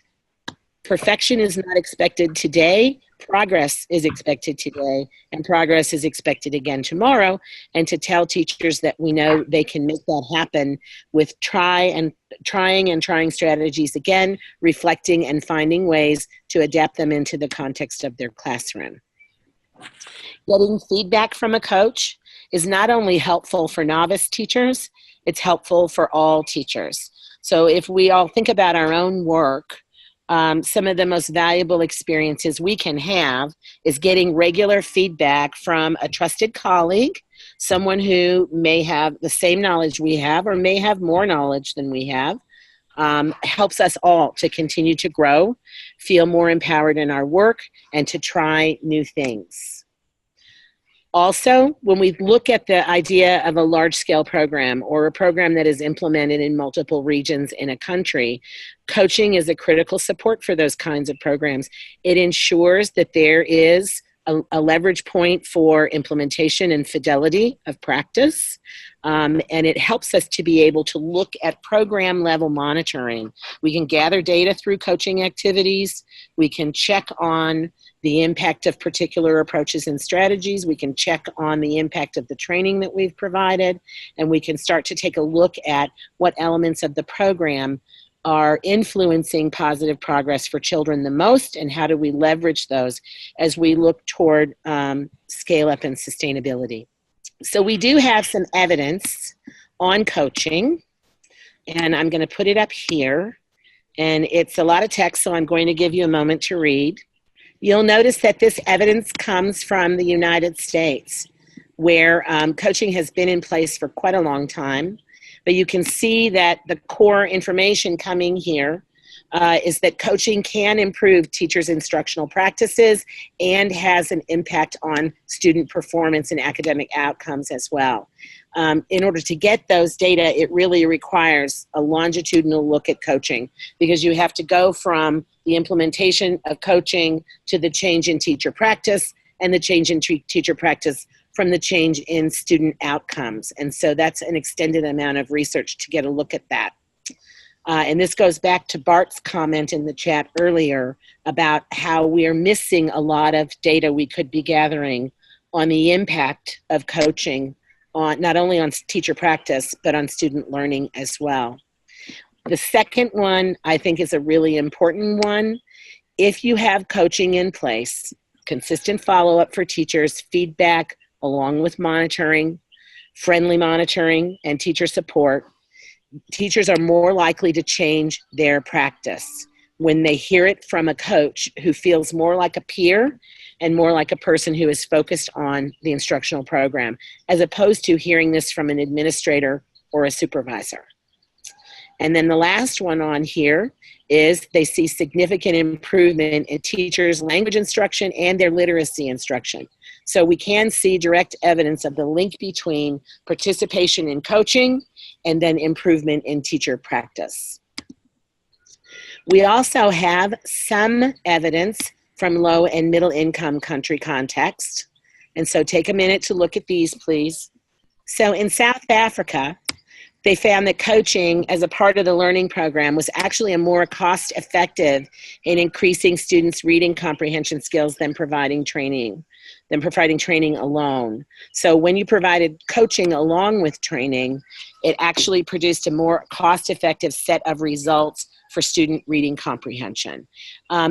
S3: perfection is not expected today, progress is expected today, and progress is expected again tomorrow, and to tell teachers that we know they can make that happen with trying strategies again, reflecting and finding ways to adapt them into the context of their classroom. Getting feedback from a coach is not only helpful for novice teachers, it's helpful for all teachers. So if we all think about our own work, some of the most valuable experiences we can have is getting regular feedback from a trusted colleague, someone who may have the same knowledge we have or may have more knowledge than we have. Helps us all to continue to grow, feel more empowered in our work, and to try new things. Also, when we look at the idea of a large-scale program or a program that is implemented in multiple regions in a country, coaching is a critical support for those kinds of programs. It ensures that there is a leverage point for implementation and fidelity of practice. And it helps us to be able to look at program level monitoring. We can gather data through coaching activities. We can check on the impact of particular approaches and strategies. We can check on the impact of the training that we've provided. And we can start to take a look at what elements of the program are influencing positive progress for children the most, and how do we leverage those as we look toward scale up and sustainability. So we do have some evidence on coaching, and I'm going to put it up here, and it's a lot of text, so I'm going to give you a moment to read. You'll notice that this evidence comes from the United States, where coaching has been in place for quite a long time. But you can see that the core information coming here is that coaching can improve teachers' instructional practices and has an impact on student performance and academic outcomes as well. In order to get those data, it really requires a longitudinal look at coaching, because you have to go from the implementation of coaching to the change in teacher practice, and the change in teacher practice from the change in student outcomes. And so that's an extended amount of research to get a look at that. And this goes back to Bart's comment in the chat earlier about how we are missing a lot of data we could be gathering on the impact of coaching on not only on teacher practice, but on student learning as well. The second one I think is a really important one. If you have coaching in place, consistent follow-up for teachers, feedback, along with monitoring, friendly monitoring, and teacher support, teachers are more likely to change their practice when they hear it from a coach who feels more like a peer and more like a person who is focused on the instructional program, as opposed to hearing this from an administrator or a supervisor. And then the last one on here is they see significant improvement in teachers' language instruction and their literacy instruction. So we can see direct evidence of the link between participation in coaching and then improvement in teacher practice. We also have some evidence from low and middle income country context. And so take a minute to look at these, please. So in South Africa, they found that coaching as a part of the learning program was actually a more cost-effective in increasing students' reading comprehension skills than providing training alone. So when you provided coaching along with training, it actually produced a more cost-effective set of results for student reading comprehension.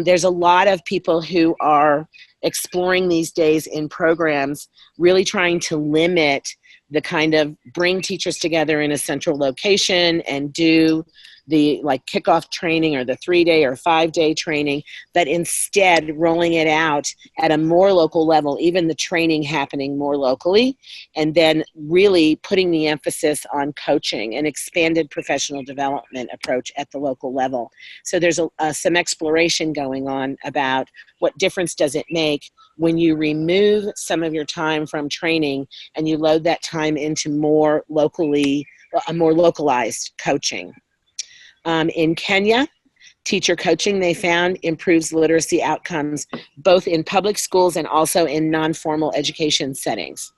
S3: There's a lot of people who are exploring these days in programs, really trying to limit the kind of bring teachers together in a central location and do the kickoff training or the 3-day or 5-day training, but instead rolling it out at a more local level, even the training happening more locally, and then really putting the emphasis on coaching, an expanded professional development approach at the local level. So there's some exploration going on about what difference does it make when you remove some of your time from training and you load that time into more localized coaching. In Kenya, teacher coaching, they found, improves literacy outcomes both in public schools and also in non-formal education settings.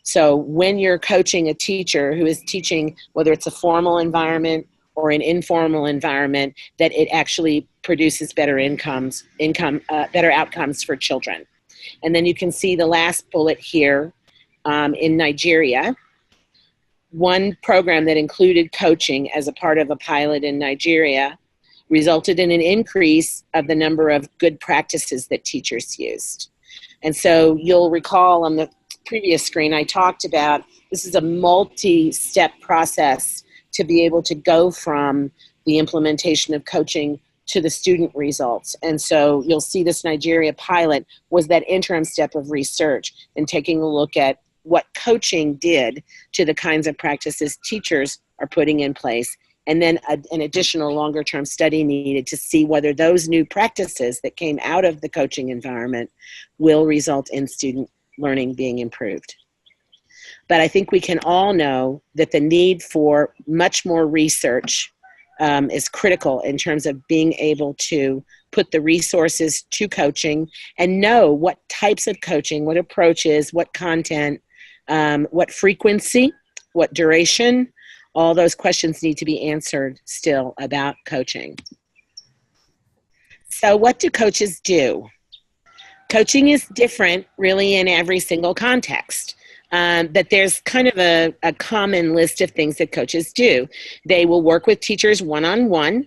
S3: So when you're coaching a teacher who is teaching, whether it's a formal environment or an informal environment, that it actually produces better outcomes for children. And then you can see the last bullet here in Nigeria. One program that included coaching as a part of a pilot in Nigeria resulted in an increase of the number of good practices that teachers used. And so you'll recall on the previous screen I talked about this is a multi-step process to be able to go from the implementation of coaching to the student results. And so you'll see this Nigeria pilot was that interim step of research and taking a look at what coaching did to the kinds of practices teachers are putting in place, and then an additional longer-term study needed to see whether those new practices that came out of the coaching environment will result in student learning being improved. But I think we can all know that the need for much more research is critical in terms of being able to put the resources to coaching and know what types of coaching, what approaches, what content, what frequency, what duration. All those questions need to be answered still about coaching. So what do coaches do? Coaching is different really in every single context. But there's kind of a common list of things that coaches do. They will work with teachers one-on-one.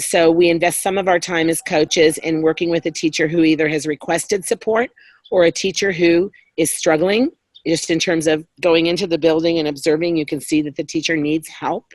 S3: So we invest some of our time as coaches in working with a teacher who either has requested support or a teacher who is struggling. Just in terms of going into the building and observing, you can see that the teacher needs help.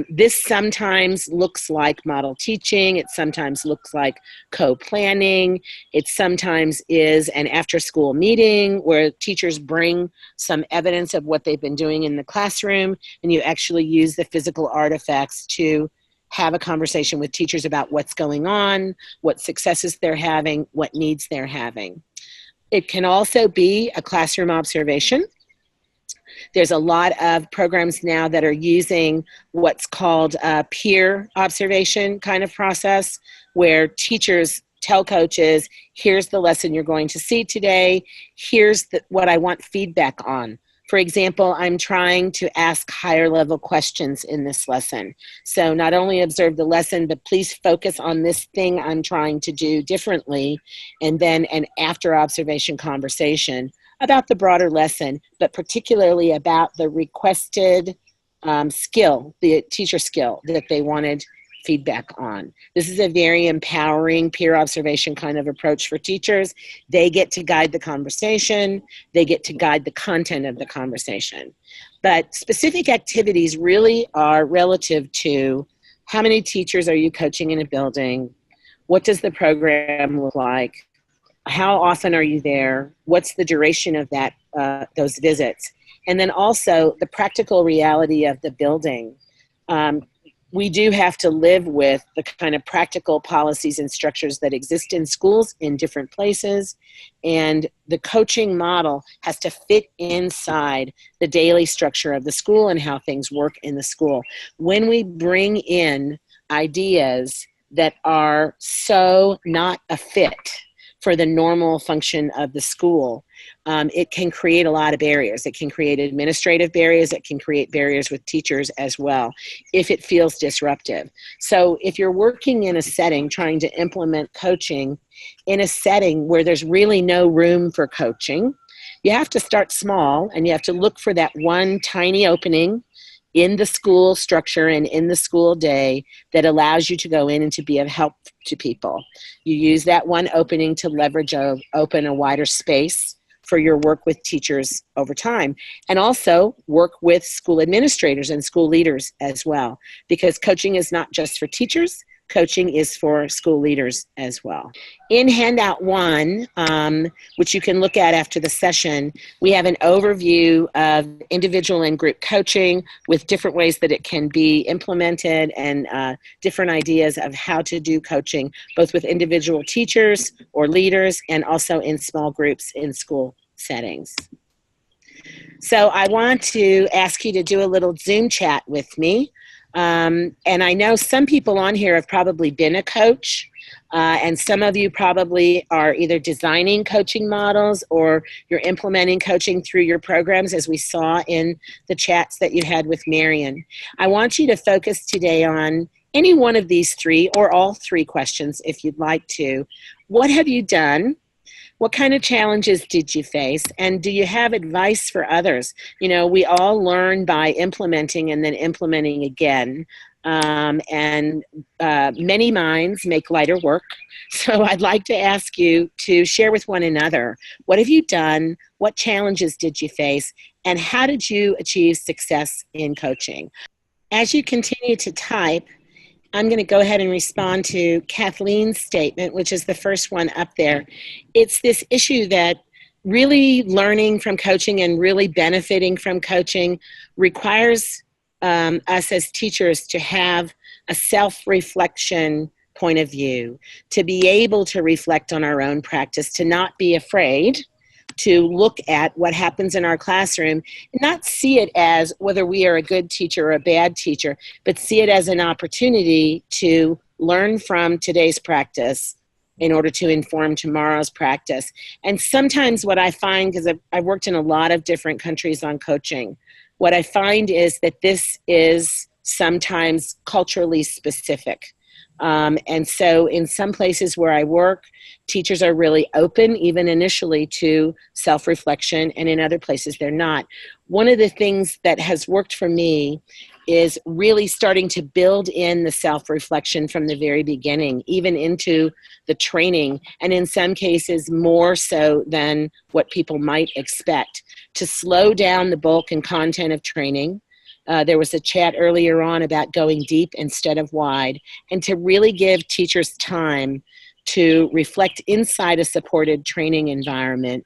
S3: This sometimes looks like model teaching. It sometimes looks like co-planning. It sometimes is an after-school meeting where teachers bring some evidence of what they've been doing in the classroom, and you actually use the physical artifacts to have a conversation with teachers about what's going on, what successes they're having, what needs they're having. It can also be a classroom observation. There's a lot of programs now that are using what's called a peer observation kind of process, where teachers tell coaches, here's the lesson you're going to see today, here's what I want feedback on. For example, I'm trying to ask higher level questions in this lesson. So not only observe the lesson, but please focus on this thing I'm trying to do differently, and then an after observation conversation about the broader lesson, but particularly about the requested skill, the teacher skill that they wanted feedback on. This is a very empowering peer observation kind of approach for teachers. They get to guide the conversation. They get to guide the content of the conversation. But specific activities really are relative to how many teachers are you coaching in a building? What does the program look like? How often are you there? What's the duration of that those visits? And then also the practical reality of the building. We do have to live with the kind of practical policies and structures that exist in schools in different places. And the coaching model has to fit inside the daily structure of the school and how things work in the school. When we bring in ideas that are so not a fit for the normal function of the school, it can create a lot of barriers. It can create administrative barriers. It can create barriers with teachers as well if it feels disruptive. So if you're working in a setting trying to implement coaching in a setting where there's really no room for coaching, you have to start small and you have to look for that one tiny opening in the school structure and in the school day that allows you to go in and to be of help to people. You use that one opening to leverage open a wider space for your work with teachers over time, and also work with school administrators and school leaders as well, because coaching is not just for teachers, coaching is for school leaders as well. In Handout 1, which you can look at after the session, we have an overview of individual and group coaching with different ways that it can be implemented and different ideas of how to do coaching, both with individual teachers or leaders and also in small groups in school settings. So I want to ask you to do a little Zoom chat with me. And I know some people on here have probably been a coach, and some of you probably are either designing coaching models or you're implementing coaching through your programs, as we saw in the chats that you had with Marion. I want you to focus today on any one of these three or all three questions if you'd like to. What have you done? What kind of challenges did you face? And do you have advice for others? You know, we all learn by implementing and then implementing again. Many minds make lighter work. So I'd like to ask you to share with one another. What have you done? What challenges did you face? And how did you achieve success in coaching? As you continue to type, I'm going to go ahead and respond to Kathleen's statement, which is the first one up there. It's this issue that really learning from coaching and really benefiting from coaching requires us as teachers to have a self-reflection point of view, to be able to reflect on our own practice, to not be afraid to look at what happens in our classroom and not see it as whether we are a good teacher or a bad teacher, but see it as an opportunity to learn from today's practice in order to inform tomorrow's practice. And sometimes what I find, because I've worked in a lot of different countries on coaching, what I find is that this is sometimes culturally specific. And so in some places where I work, teachers are really open, even initially, to self-reflection, and in other places they're not. One of the things that has worked for me is really starting to build in the self-reflection from the very beginning, even into the training, and in some cases more so than what people might expect, to slow down the bulk and content of training. There was a chat earlier on about going deep instead of wide, and to really give teachers time to reflect inside a supported training environment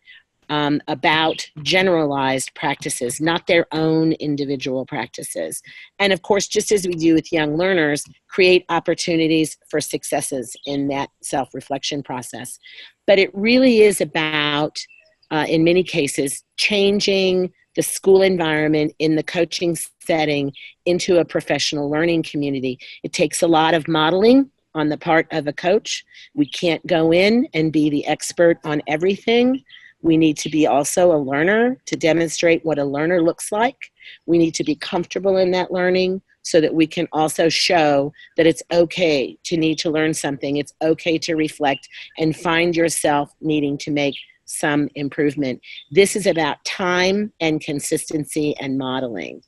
S3: about generalized practices, not their own individual practices. And of course, just as we do with young learners, create opportunities for successes in that self-reflection process. But it really is about, in many cases, changing the school environment in the coaching setting into a professional learning community. It takes a lot of modeling on the part of a coach. We can't go in and be the expert on everything. We need to be also a learner to demonstrate what a learner looks like. We need to be comfortable in that learning so that we can also show that it's okay to need to learn something. It's okay to reflect and find yourself needing to make some improvement. This is about time and consistency and modeling.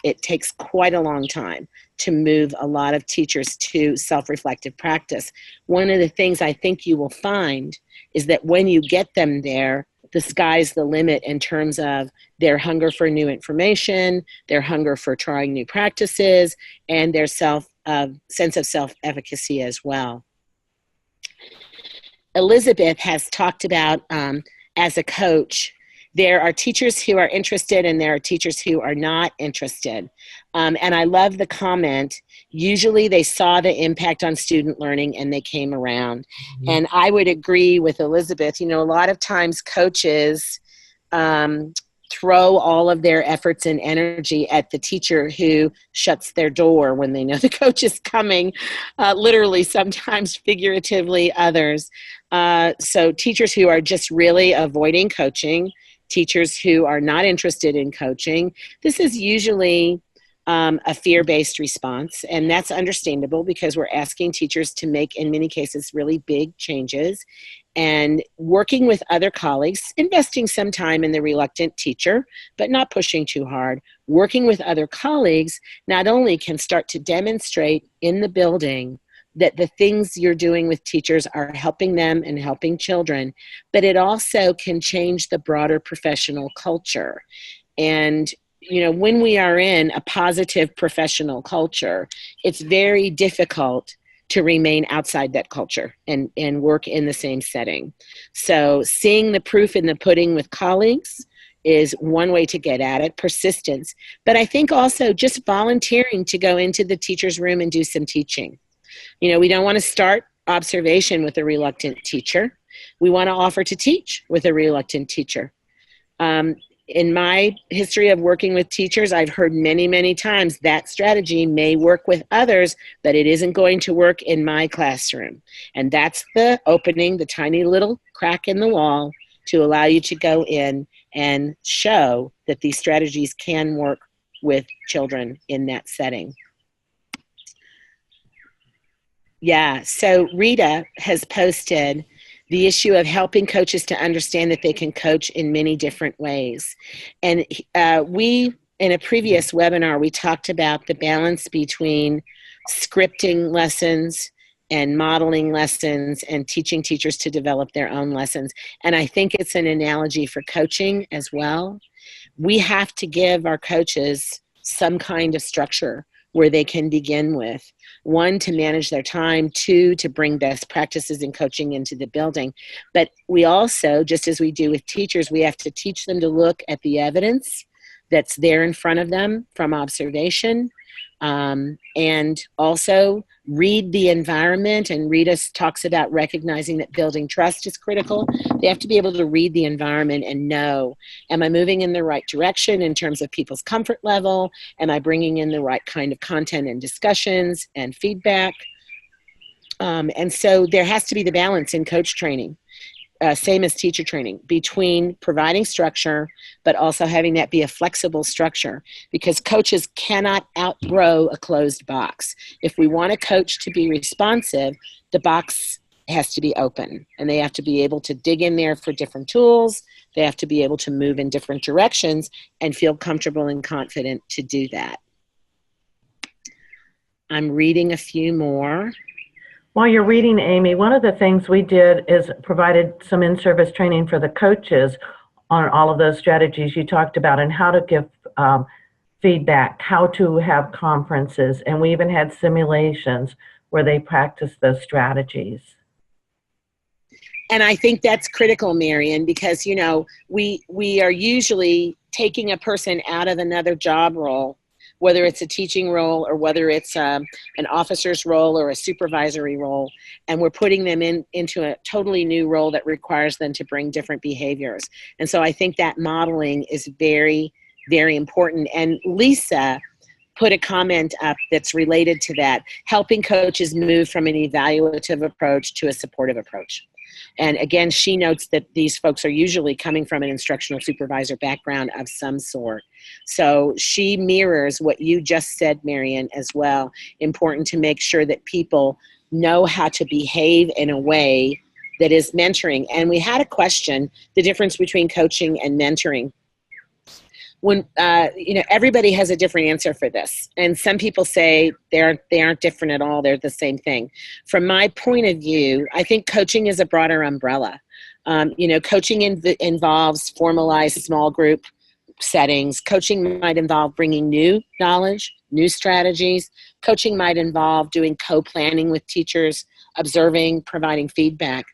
S3: It takes quite a long time to move a lot of teachers to self-reflective practice. One of the things I think you will find is that when you get them there, the sky's the limit in terms of their hunger for new information, their hunger for trying new practices, and their sense of self-efficacy as well. Elizabeth has talked about, as a coach, there are teachers who are interested and there are teachers who are not interested. And I love the comment, usually they saw the impact on student learning and they came around. Mm-hmm. And I would agree with Elizabeth. You know, a lot of times coaches throw all of their efforts and energy at the teacher who shuts their door when they know the coach is coming, literally, sometimes figuratively, others. So teachers who are just really avoiding coaching, teachers who are not interested in coaching, this is usually a fear-based response, and that's understandable because we're asking teachers to make, in many cases, really big changes. And working with other colleagues, investing some time in the reluctant teacher, but not pushing too hard. Working with other colleagues not only can start to demonstrate in the building that the things you're doing with teachers are helping them and helping children, but it also can change the broader professional culture. And you know, when we are in a positive professional culture, it's very difficult to remain outside that culture and work in the same setting. So seeing the proof in the pudding with colleagues is one way to get at it, persistence. But I think also just volunteering to go into the teacher's room and do some teaching. You know, we don't want to start observation with a reluctant teacher. We want to offer to teach with a reluctant teacher. In my history of working with teachers, I've heard many, many times that strategy may work with others, but it isn't going to work in my classroom. And that's the opening, the tiny little crack in the wall to allow you to go in and show that these strategies can work with children in that setting. Yeah, so Rita has posted the issue of helping coaches to understand that they can coach in many different ways. And we, in a previous webinar, we talked about the balance between scripting lessons and modeling lessons and teaching teachers to develop their own lessons. And I think it's an analogy for coaching as well. We have to give our coaches some kind of structure where they can begin with. One, to manage their time. Two, to bring best practices in coaching into the building. But we also, just as we do with teachers, we have to teach them to look at the evidence that's there in front of them from observation, and also read the environment. And Rita talks about recognizing that building trust is critical. They have to be able to read the environment and know, am I moving in the right direction in terms of people's comfort level? Am I bringing in the right kind of content and discussions and feedback? And so there has to be the balance in coach training, same as teacher training, between providing structure, but also having that be a flexible structure, because coaches cannot outgrow a closed box. If we want a coach to be responsive, the box has to be open, and they have to be able to dig in there for different tools. They have to be able to move in different directions and feel comfortable and confident to do that. I'm reading a few more.
S2: While you're reading, Amy, one of the things we did is provided some in-service training for the coaches on all of those strategies you talked about, and how to give feedback, how to have conferences, and we even had simulations where they practiced those strategies.
S3: And I think that's critical, Marion, because, you know, we are usually taking a person out of another job role, whether it's a teaching role or whether it's an officer's role or a supervisory role, and we're putting them into a totally new role that requires them to bring different behaviors. And so I think that modeling is very, very important. And Lisa put a comment up that's related to that, helping coaches move from an evaluative approach to a supportive approach. And again, she notes that these folks are usually coming from an instructional supervisor background of some sort. So she mirrors what you just said, Marion, as well. Important to make sure that people know how to behave in a way that is mentoring. And we had a question, the difference between coaching and mentoring. When you know, everybody has a different answer for this, and some people say they aren't different at all, they're the same thing. From my point of view, I think coaching is a broader umbrella. You know, coaching involves formalized small group settings. Coaching might involve bringing new knowledge, new strategies. Coaching might involve doing co-planning with teachers, observing, providing feedback.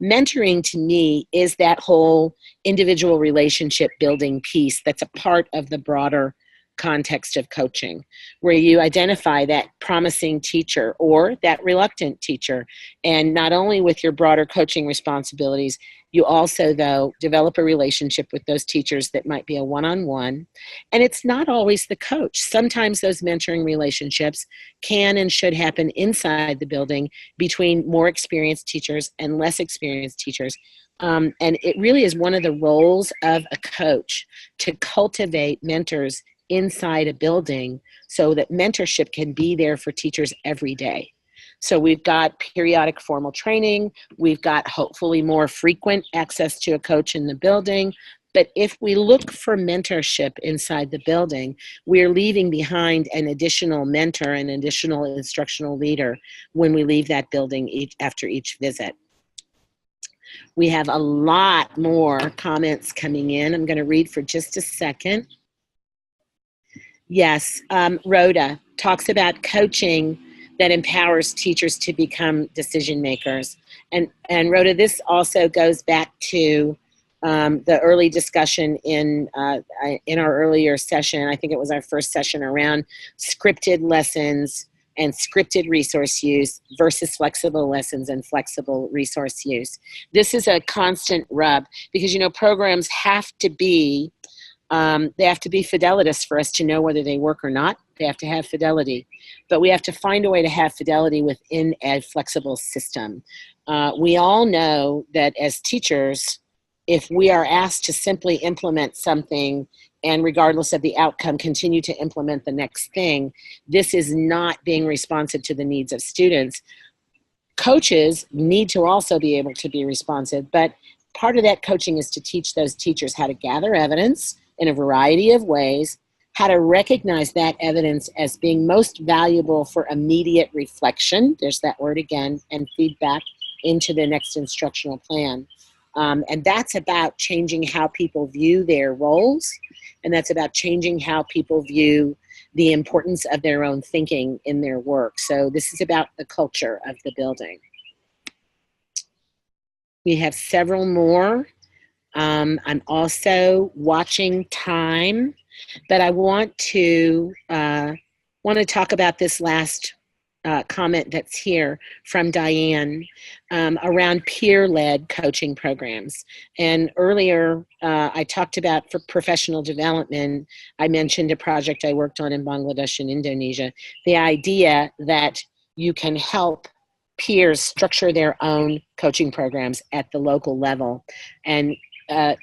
S3: Mentoring to me is that whole individual relationship building piece that's a part of the broader context of coaching, where you identify that promising teacher or that reluctant teacher, and not only with your broader coaching responsibilities, you also, though, develop a relationship with those teachers that might be a one-on-one. And it's not always the coach. Sometimes those mentoring relationships can and should happen inside the building between more experienced teachers and less experienced teachers. And it really is one of the roles of a coach to cultivate mentors inside a building so that mentorship can be there for teachers every day. So we've got periodic formal training, we've got hopefully more frequent access to a coach in the building, but if we look for mentorship inside the building, we're leaving behind an additional mentor, an additional instructional leader when we leave that building after each visit. We have a lot more comments coming in. I'm going to read for just a second. Yes, Rhoda talks about coaching that empowers teachers to become decision makers. And Rhoda, this also goes back to the early discussion in our earlier session. I think it was our first session around scripted lessons and scripted resource use versus flexible lessons and flexible resource use. This is a constant rub because, you know, programs have to be fidelitous for us to know whether they work or not. They have to have fidelity, but we have to find a way to have fidelity within a flexible system. We all know that as teachers, if we are asked to simply implement something and regardless of the outcome, continue to implement the next thing, this is not being responsive to the needs of students. Coaches need to also be able to be responsive, but part of that coaching is to teach those teachers how to gather evidence in a variety of ways, how to recognize that evidence as being most valuable for immediate reflection, there's that word again, and feedback into the next instructional plan. And that's about changing how people view their roles, and that's about changing how people view the importance of their own thinking in their work. So this is about the culture of the building. We have several more. I'm also watching time, but I want to talk about this last comment that's here from Diane around peer-led coaching programs. And earlier, I talked about for professional development, I mentioned a project I worked on in Bangladesh and Indonesia, the idea that you can help peers structure their own coaching programs at the local level. And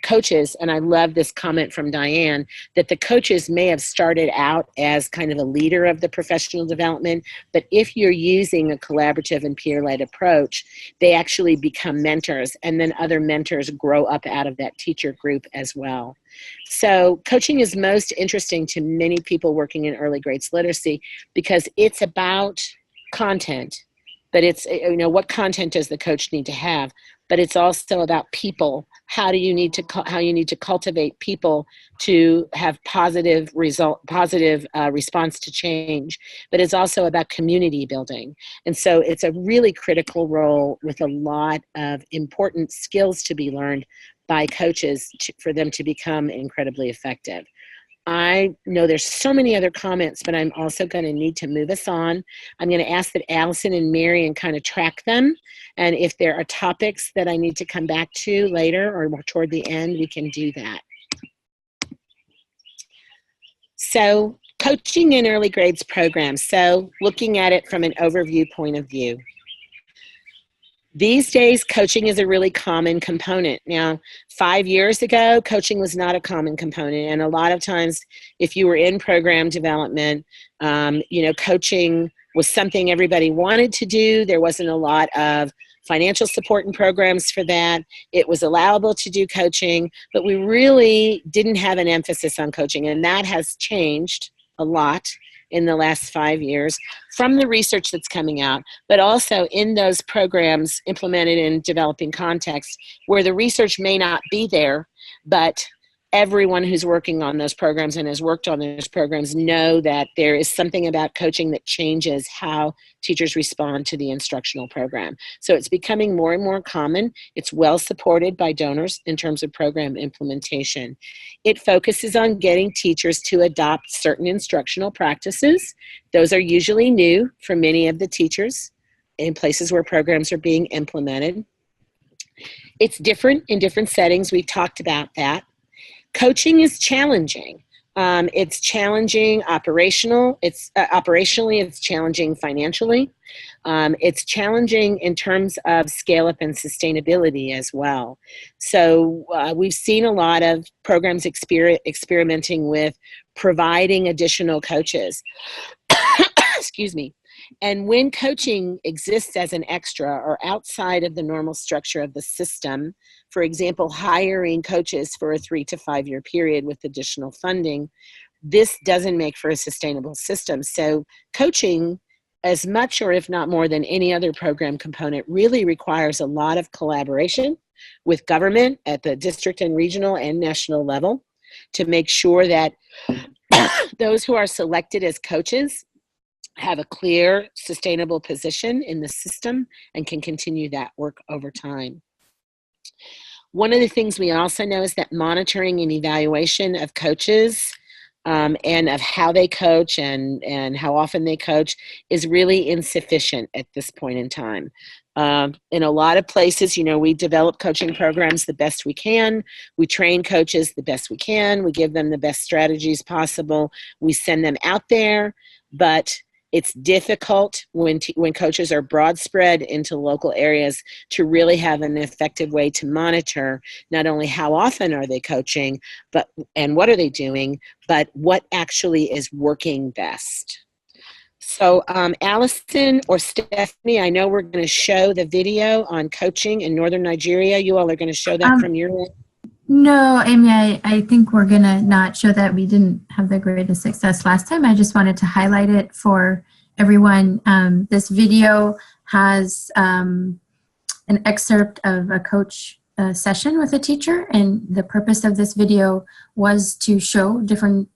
S3: coaches, and I love this comment from Diane, that the coaches may have started out as kind of a leader of the professional development, but if you're using a collaborative and peer-led approach, they actually become mentors, and then other mentors grow up out of that teacher group as well. So coaching is most interesting to many people working in early grades literacy because it's about content, but it's, you know, what content does the coach need to have? But it's also about people. How you need to cultivate people to have positive response to change. But it's also about community building. And so it's a really critical role with a lot of important skills to be learned by coaches for them to become incredibly effective. I know there's so many other comments, but I'm also going to need to move us on. I'm going to ask that Allison and Marion kind of track them. And if there are topics that I need to come back to later or toward the end, we can do that. So coaching in early grades programs. So looking at it from an overview point of view. These days, coaching is a really common component. Now, 5 years ago, coaching was not a common component. And a lot of times, if you were in program development, you know, coaching was something everybody wanted to do. There wasn't a lot of financial support and programs for that. It was allowable to do coaching, but we really didn't have an emphasis on coaching. And that has changed a lot in the last 5 years from the research that's coming out, but also in those programs implemented in developing contexts where the research may not be there, but everyone who's working on those programs and has worked on those programs know that there is something about coaching that changes how teachers respond to the instructional program. So it's becoming more and more common. It's well supported by donors in terms of program implementation. It focuses on getting teachers to adopt certain instructional practices. Those are usually new for many of the teachers in places where programs are being implemented. It's different in different settings. We've talked about that. Coaching is challenging. It's challenging operationally, it's challenging financially. It's challenging in terms of scale up and sustainability as well. So we've seen a lot of programs experimenting with providing additional coaches. Excuse me. And when coaching exists as an extra or outside of the normal structure of the system, for example, hiring coaches for a 3 to 5 year period with additional funding, this doesn't make for a sustainable system. So coaching, as much or if not more than any other program component, really requires a lot of collaboration with government at the district and regional and national level to make sure that those who are selected as coaches have a clear, sustainable position in the system and can continue that work over time. One of the things we also know is that monitoring and evaluation of coaches and of how they coach and how often they coach is really insufficient at this point in time. In a lot of places, you know, we develop coaching programs the best we can. We train coaches the best we can. We give them the best strategies possible. We send them out there, but it's difficult when coaches are broad spread into local areas to really have an effective way to monitor not only how often are they coaching, and what are they doing, but what actually is working best. So Allison or Stephanie, I know we're going to show the video on coaching in Northern Nigeria. You all are going to show that from your end?
S1: No, Amy, I think we're going to not show that. We didn't have the greatest success last time. I just wanted to highlight it for everyone. This video has an excerpt of a coach session with a teacher, and the purpose of this video was to show different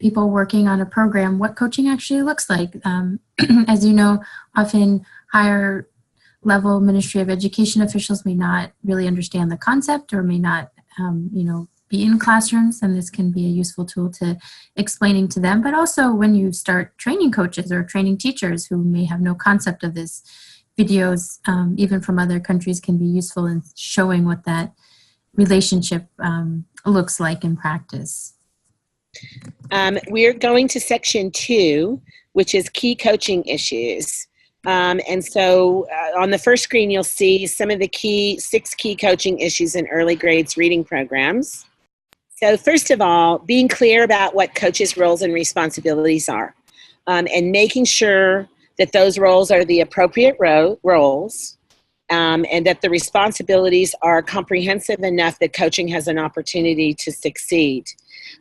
S1: people working on a program what coaching actually looks like. As you know, often higher level Ministry of Education officials may not really understand the concept or may not be in classrooms, and this can be a useful tool to explaining to them. But also when you start training coaches or training teachers who may have no concept of this, videos even from other countries can be useful in showing what that relationship looks like in practice. We're
S3: going to section 2, which is key coaching issues. And so on the first screen, you'll see some of the six key coaching issues in early grades reading programs. So first of all, being clear about what coaches' roles and responsibilities are, and making sure that those roles are the appropriate roles, and that the responsibilities are comprehensive enough that coaching has an opportunity to succeed.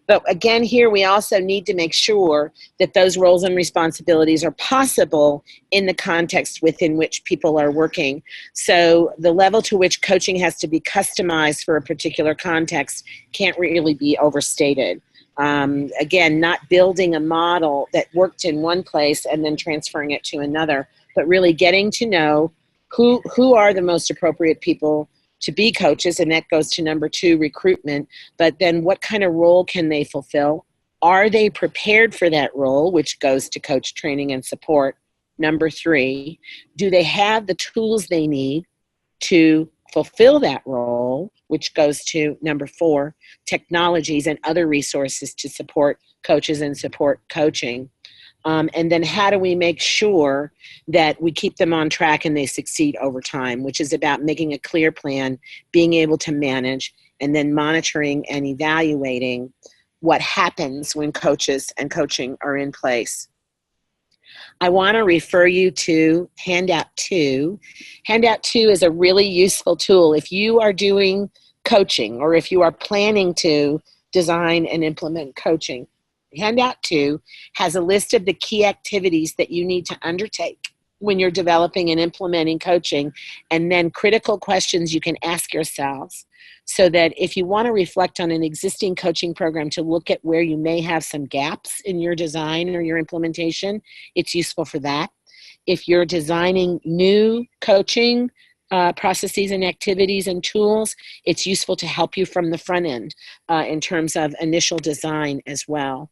S3: But again, here we also need to make sure that those roles and responsibilities are possible in the context within which people are working. So the level to which coaching has to be customized for a particular context can't really be overstated. Again, not building a model that worked in one place and then transferring it to another, but really getting to know who are the most appropriate people to be coaches, and that goes to number 2, recruitment. But then what kind of role can they fulfill? Are they prepared for that role, which goes to coach training and support? Number 3, do they have the tools they need to fulfill that role, which goes to number 4, technologies and other resources to support coaches and support coaching. And then how do we make sure that we keep them on track and they succeed over time, which is about making a clear plan, being able to manage, and then monitoring and evaluating what happens when coaches and coaching are in place. I want to refer you to Handout 2. Handout 2 is a really useful tool if you are doing coaching or if you are planning to design and implement coaching. Handout 2 has a list of the key activities that you need to undertake when you're developing and implementing coaching, and then critical questions you can ask yourselves so that if you want to reflect on an existing coaching program to look at where you may have some gaps in your design or your implementation, it's useful for that. If you're designing new coaching processes and activities and tools, it's useful to help you from the front end in terms of initial design as well.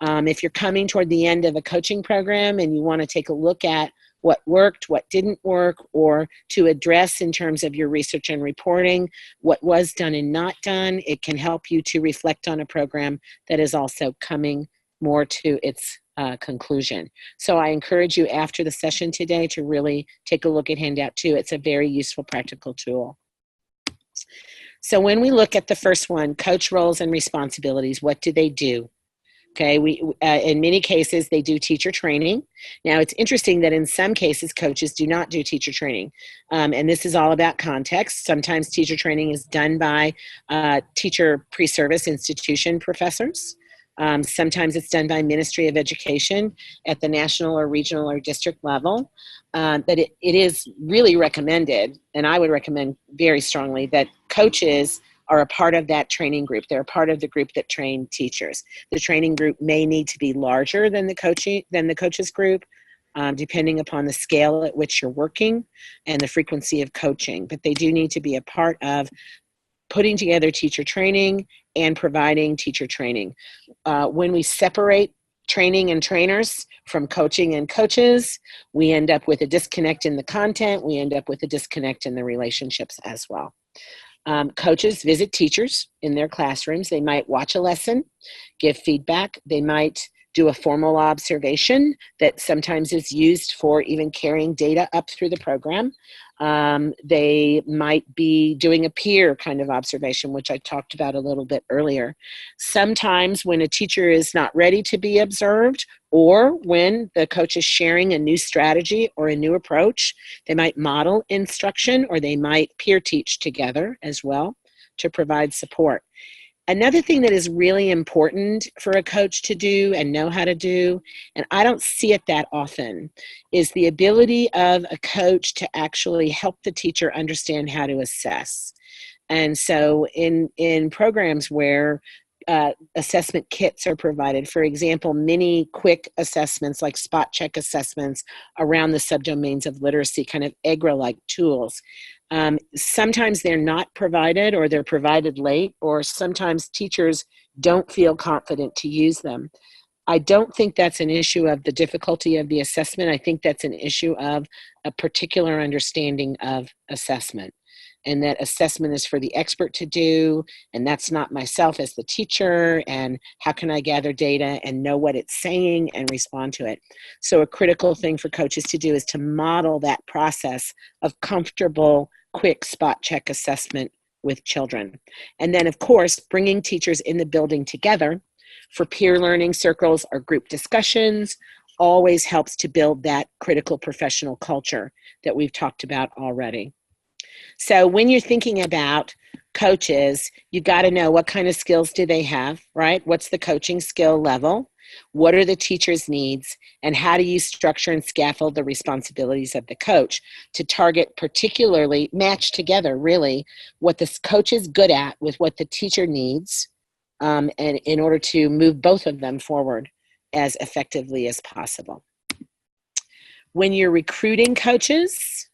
S3: If you're coming toward the end of a coaching program and you want to take a look at what worked, what didn't work, or to address in terms of your research and reporting what was done and not done, it can help you to reflect on a program that is also coming more to its conclusion. So I encourage you after the session today to really take a look at Handout 2. It's a very useful practical tool. So when we look at the first one, coach roles and responsibilities, what do they do? Okay, in many cases, they do teacher training. Now, it's interesting that in some cases, coaches do not do teacher training. And this is all about context. Sometimes teacher training is done by teacher pre-service institution professors. Sometimes it's done by Ministry of Education at the national or regional or district level. But it is really recommended, and I would recommend very strongly, that coaches are a part of that training group. They're a part of the group that train teachers. The training group may need to be larger than the coaches group, depending upon the scale at which you're working and the frequency of coaching. But they do need to be a part of putting together teacher training and providing teacher training. When we separate training and trainers from coaching and coaches, we end up with a disconnect in the content. We end up with a disconnect in the relationships as well. Coaches visit teachers in their classrooms. They might watch a lesson, give feedback. They might do a formal observation that sometimes is used for even carrying data up through the program. They might be doing a peer kind of observation, which I talked about a little bit earlier. Sometimes when a teacher is not ready to be observed, or when the coach is sharing a new strategy or a new approach, they might model instruction, or they might peer teach together as well to provide support. Another thing that is really important for a coach to do and know how to do, and I don't see it that often, is the ability of a coach to actually help the teacher understand how to assess. And so in programs where assessment kits are provided, for example, many quick assessments like spot check assessments around the subdomains of literacy, kind of EGRA-like tools. Sometimes they're not provided, or they're provided late, or sometimes teachers don't feel confident to use them. I don't think that's an issue of the difficulty of the assessment. I think that's an issue of a particular understanding of assessment. and that assessment is for the expert to do, and that's not myself as the teacher, and how can I gather data and know what it's saying and respond to it. So a critical thing for coaches to do is to model that process of comfortable, quick spot check assessment with children. And then, of course, bringing teachers in the building together for peer learning circles or group discussions always helps to build that critical professional culture that we've talked about already. So when you're thinking about coaches, you've got to know what kind of skills do they have, right? What's the coaching skill level? What are the teacher's needs? And how do you structure and scaffold the responsibilities of the coach to target particularly, match together really, what the coach is good at with what the teacher needs, and in order to move both of them forward as effectively as possible. When you're recruiting coaches,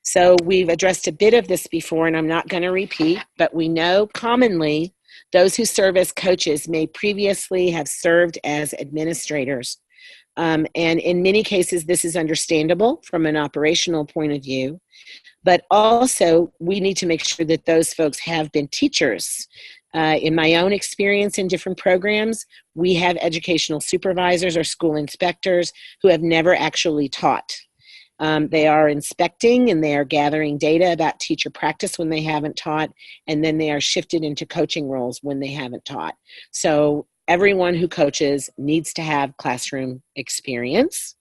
S3: so we've addressed a bit of this before, and I'm not going to repeat, but we know commonly those who serve as coaches may previously have served as administrators. And in many cases, this is understandable from an operational point of view, but also we need to make sure that those folks have been teachers. In my own experience in different programs, we have educational supervisors or school inspectors who have never actually taught. They are inspecting and they are gathering data about teacher practice when they haven't taught, and then they are shifted into coaching roles when they haven't taught. So everyone who coaches needs to have classroom experience,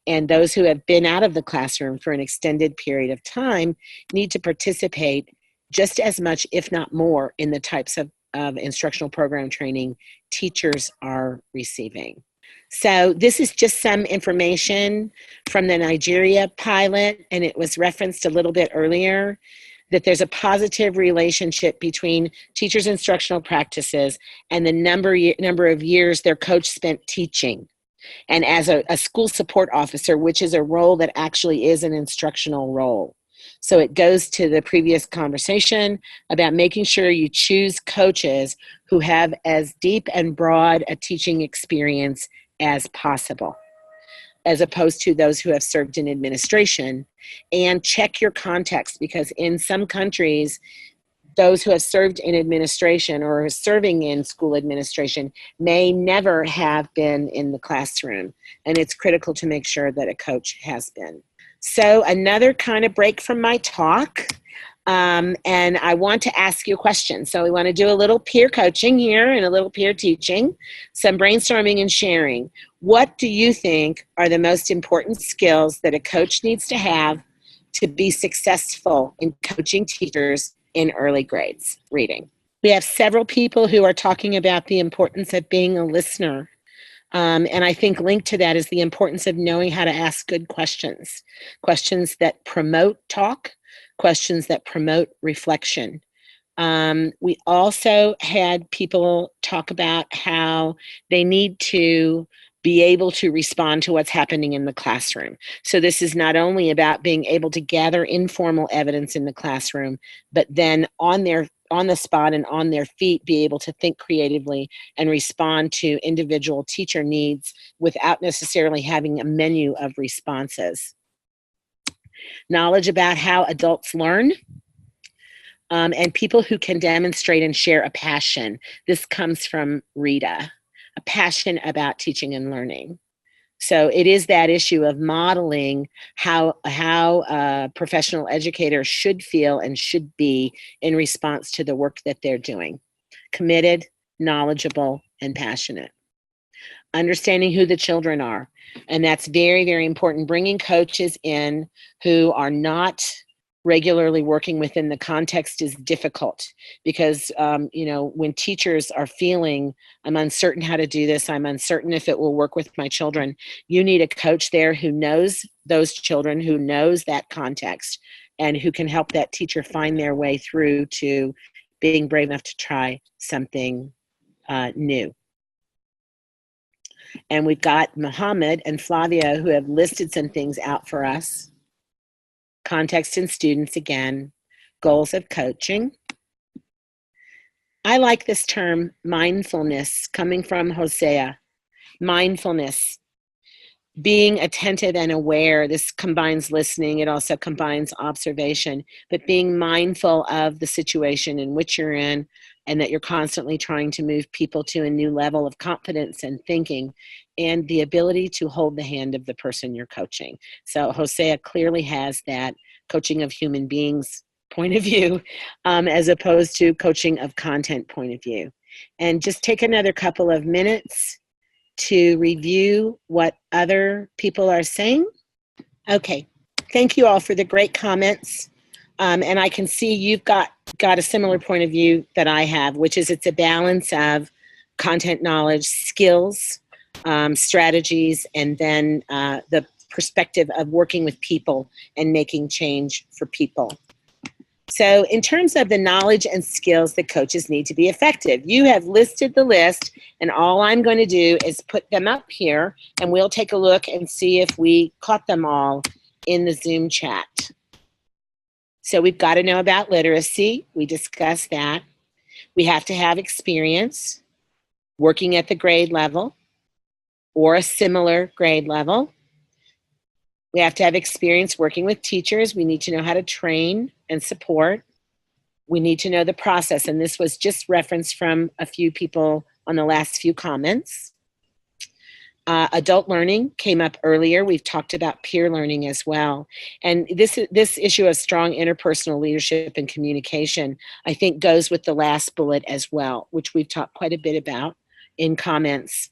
S3: and those who have been out of the classroom for an extended period of time need to participate just as much, if not more, in the types of instructional program training teachers are receiving. So this is just some information from the Nigeria pilot, and it was referenced a little bit earlier, that there's a positive relationship between teachers' instructional practices and the number of years their coach spent teaching. And as a school support officer, which is a role that actually is an instructional role. So it goes to the previous conversation about making sure you choose coaches who have as deep and broad a teaching experience as possible, as opposed to those who have served in administration. And check your context, because in some countries, those who have served in administration or are serving in school administration may never have been in the classroom. And it's critical to make sure that a coach has been. So another kind of break from my talk, and I want to ask you a question. So we want to do a little peer coaching here and a little peer teaching, some brainstorming and sharing. What do you think are the most important skills that a coach needs to have to be successful in coaching teachers in early grades reading? We have several people who are talking about the importance of being a listener. And I think linked to that is the importance of knowing how to ask good questions, questions that promote talk, questions that promote reflection. We also had people talk about how they need to be able to respond to what's happening in the classroom. So this is not only about being able to gather informal evidence in the classroom, but then on the spot and on their feet, be able to think creatively and respond to individual teacher needs without necessarily having a menu of responses. Knowledge about how adults learn, and people who can demonstrate and share a passion. This comes from Rita, a passion about teaching and learning. So it is that issue of modeling how a professional educator should feel and should be in response to the work that they're doing. Committed, knowledgeable, and passionate. Understanding who the children are. And that's very, very important. Bringing coaches in who are not regularly working within the context is difficult because, when teachers are feeling, I'm uncertain how to do this, I'm uncertain if it will work with my children, you need a coach there who knows those children, who knows that context, and who can help that teacher find their way through to being brave enough to try something new. And we've got Mohammed and Flavia who have listed some things out for us. Context and students again, goals of coaching. I like this term mindfulness coming from Hosea. Mindfulness. being attentive and aware. This combines listening, it also combines observation, but being mindful of the situation in which you're in, and that you're constantly trying to move people to a new level of confidence and thinking, and the ability to hold the hand of the person you're coaching. So Hosea clearly has that coaching of human beings point of view, as opposed to coaching of content point of view. And just take another couple of minutes to review what other people are saying. Okay, thank you all for the great comments. And I can see you've got a similar point of view that I have, which is it's a balance of content knowledge, skills, strategies, and then the perspective of working with people and making change for people. So in terms of the knowledge and skills that coaches need to be effective, you have listed the list, and all I'm going to do is put them up here, and we'll take a look and see if we caught them all in the Zoom chat. So we've got to know about literacy. We discussed that. We have to have experience working at the grade level or a similar grade level. We have to have experience working with teachers. We need to know how to train and support. We need to know the process, and this was just referenced from a few people on the last few comments. Adult learning came up earlier. We've talked about peer learning as well. And this issue of strong interpersonal leadership and communication, I think, goes with the last bullet as well, which we've talked quite a bit about in comments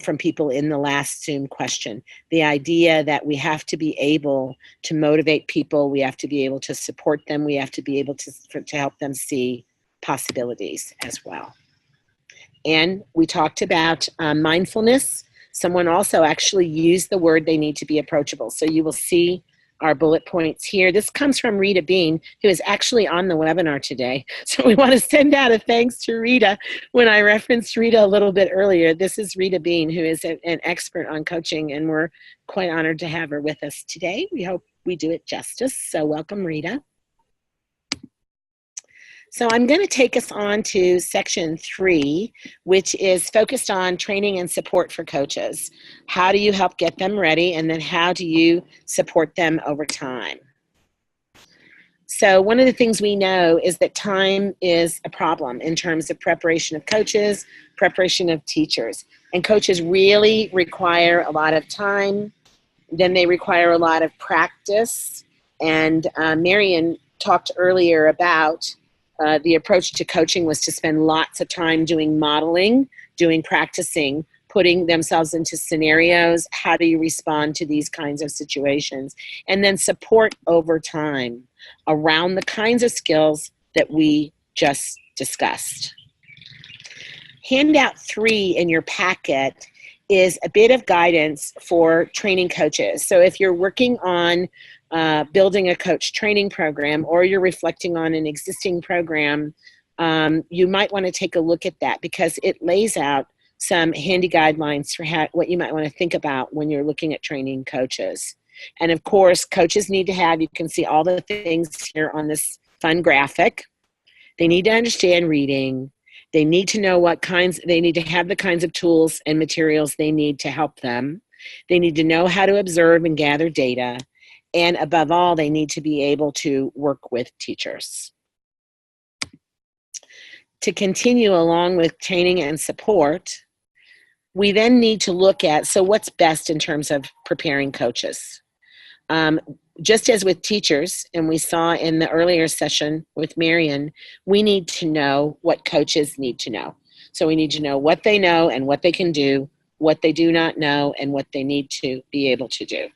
S3: from people in the last Zoom question. The idea that we have to be able to motivate people, we have to be able to support them, we have to be able to help them see possibilities as well. And we talked about mindfulness. Someone also actually used the word they need to be approachable. So you will see our bullet points here. This comes from Rita Bean, who is actually on the webinar today. So we want to send out a thanks to Rita. When I referenced Rita a little bit earlier, this is Rita Bean, who is an expert on coaching, and we're quite honored to have her with us today. We hope we do it justice. So welcome, Rita. So I'm going to take us on to section 3, which is focused on training and support for coaches. How do you help get them ready, and then how do you support them over time? So one of the things we know is that time is a problem in terms of preparation of coaches, preparation of teachers. And coaches really require a lot of time. Then they require a lot of practice. And Marion talked earlier about the approach to coaching was to spend lots of time doing modeling, doing practicing, putting themselves into scenarios. How do you respond to these kinds of situations? And then support over time around the kinds of skills that we just discussed. Handout 3 in your packet is a bit of guidance for training coaches. So if you're working on building a coach training program, or you're reflecting on an existing program, you might want to take a look at that, because it lays out some handy guidelines for what you might want to think about when you're looking at training coaches. And of course, coaches need to have, you can see all the things here on this fun graphic. They need to understand reading. They need to know they need to have the kinds of tools and materials they need to help them. They need to know how to observe and gather data. And above all, they need to be able to work with teachers. To continue along with training and support, we then need to look at, so what's best in terms of preparing coaches? Just as with teachers, and we saw in the earlier session with Marion, we need to know what coaches need to know. So we need to know what they know and what they can do, what they do not know, and what they need to be able to do.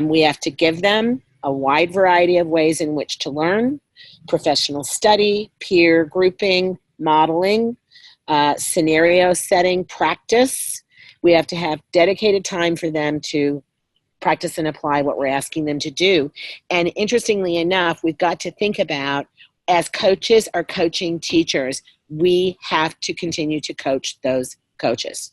S3: We have to give them a wide variety of ways in which to learn: professional study, peer grouping, modeling, scenario setting, practice. We have to have dedicated time for them to practice and apply what we're asking them to do. And interestingly enough, we've got to think about, as coaches are coaching teachers, we have to continue to coach those coaches.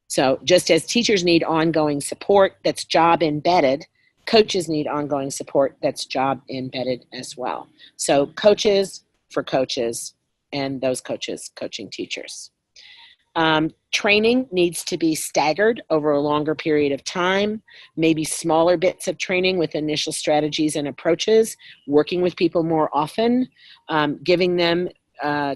S3: So just as teachers need ongoing support that's job embedded, coaches need ongoing support that's job embedded as well. So coaches for coaches, and those coaches coaching teachers. Training needs to be staggered over a longer period of time, maybe smaller bits of training with initial strategies and approaches, working with people more often, giving them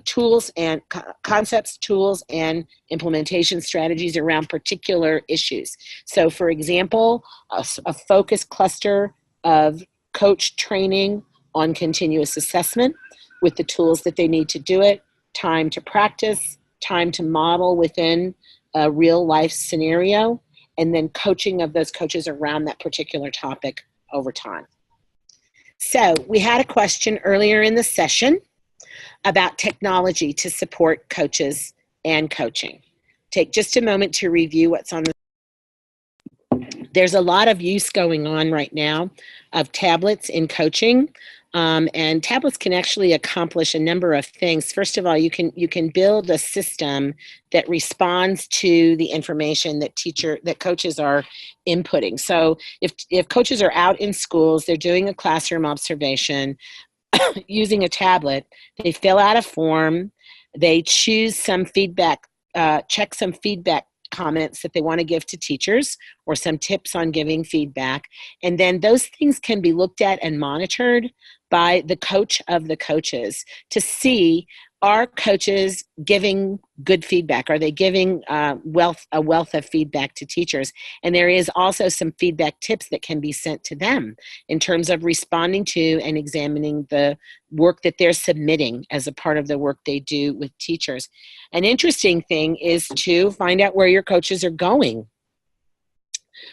S3: tools and concepts, tools, and implementation strategies around particular issues. So for example, a focused cluster of coach training on continuous assessment with the tools that they need to do it, time to practice, time to model within a real life scenario, and then coaching of those coaches around that particular topic over time. So we had a question earlier in the session about technology to support coaches and coaching. Take just a moment to review what's on the. There's a lot of use going on right now of tablets in coaching. And tablets can actually accomplish a number of things. First of all, you can build a system that responds to the information that coaches are inputting. So if coaches are out in schools, they're doing a classroom observation using a tablet, they fill out a form, they choose some feedback, check some feedback comments that they want to give to teachers or some tips on giving feedback. And then those things can be looked at and monitored by the coach of the coaches to see, are coaches giving good feedback? Are they giving a wealth of feedback to teachers? And there is also some feedback tips that can be sent to them in terms of responding to and examining the work that they're submitting as a part of the work they do with teachers. An interesting thing is to find out where your coaches are going,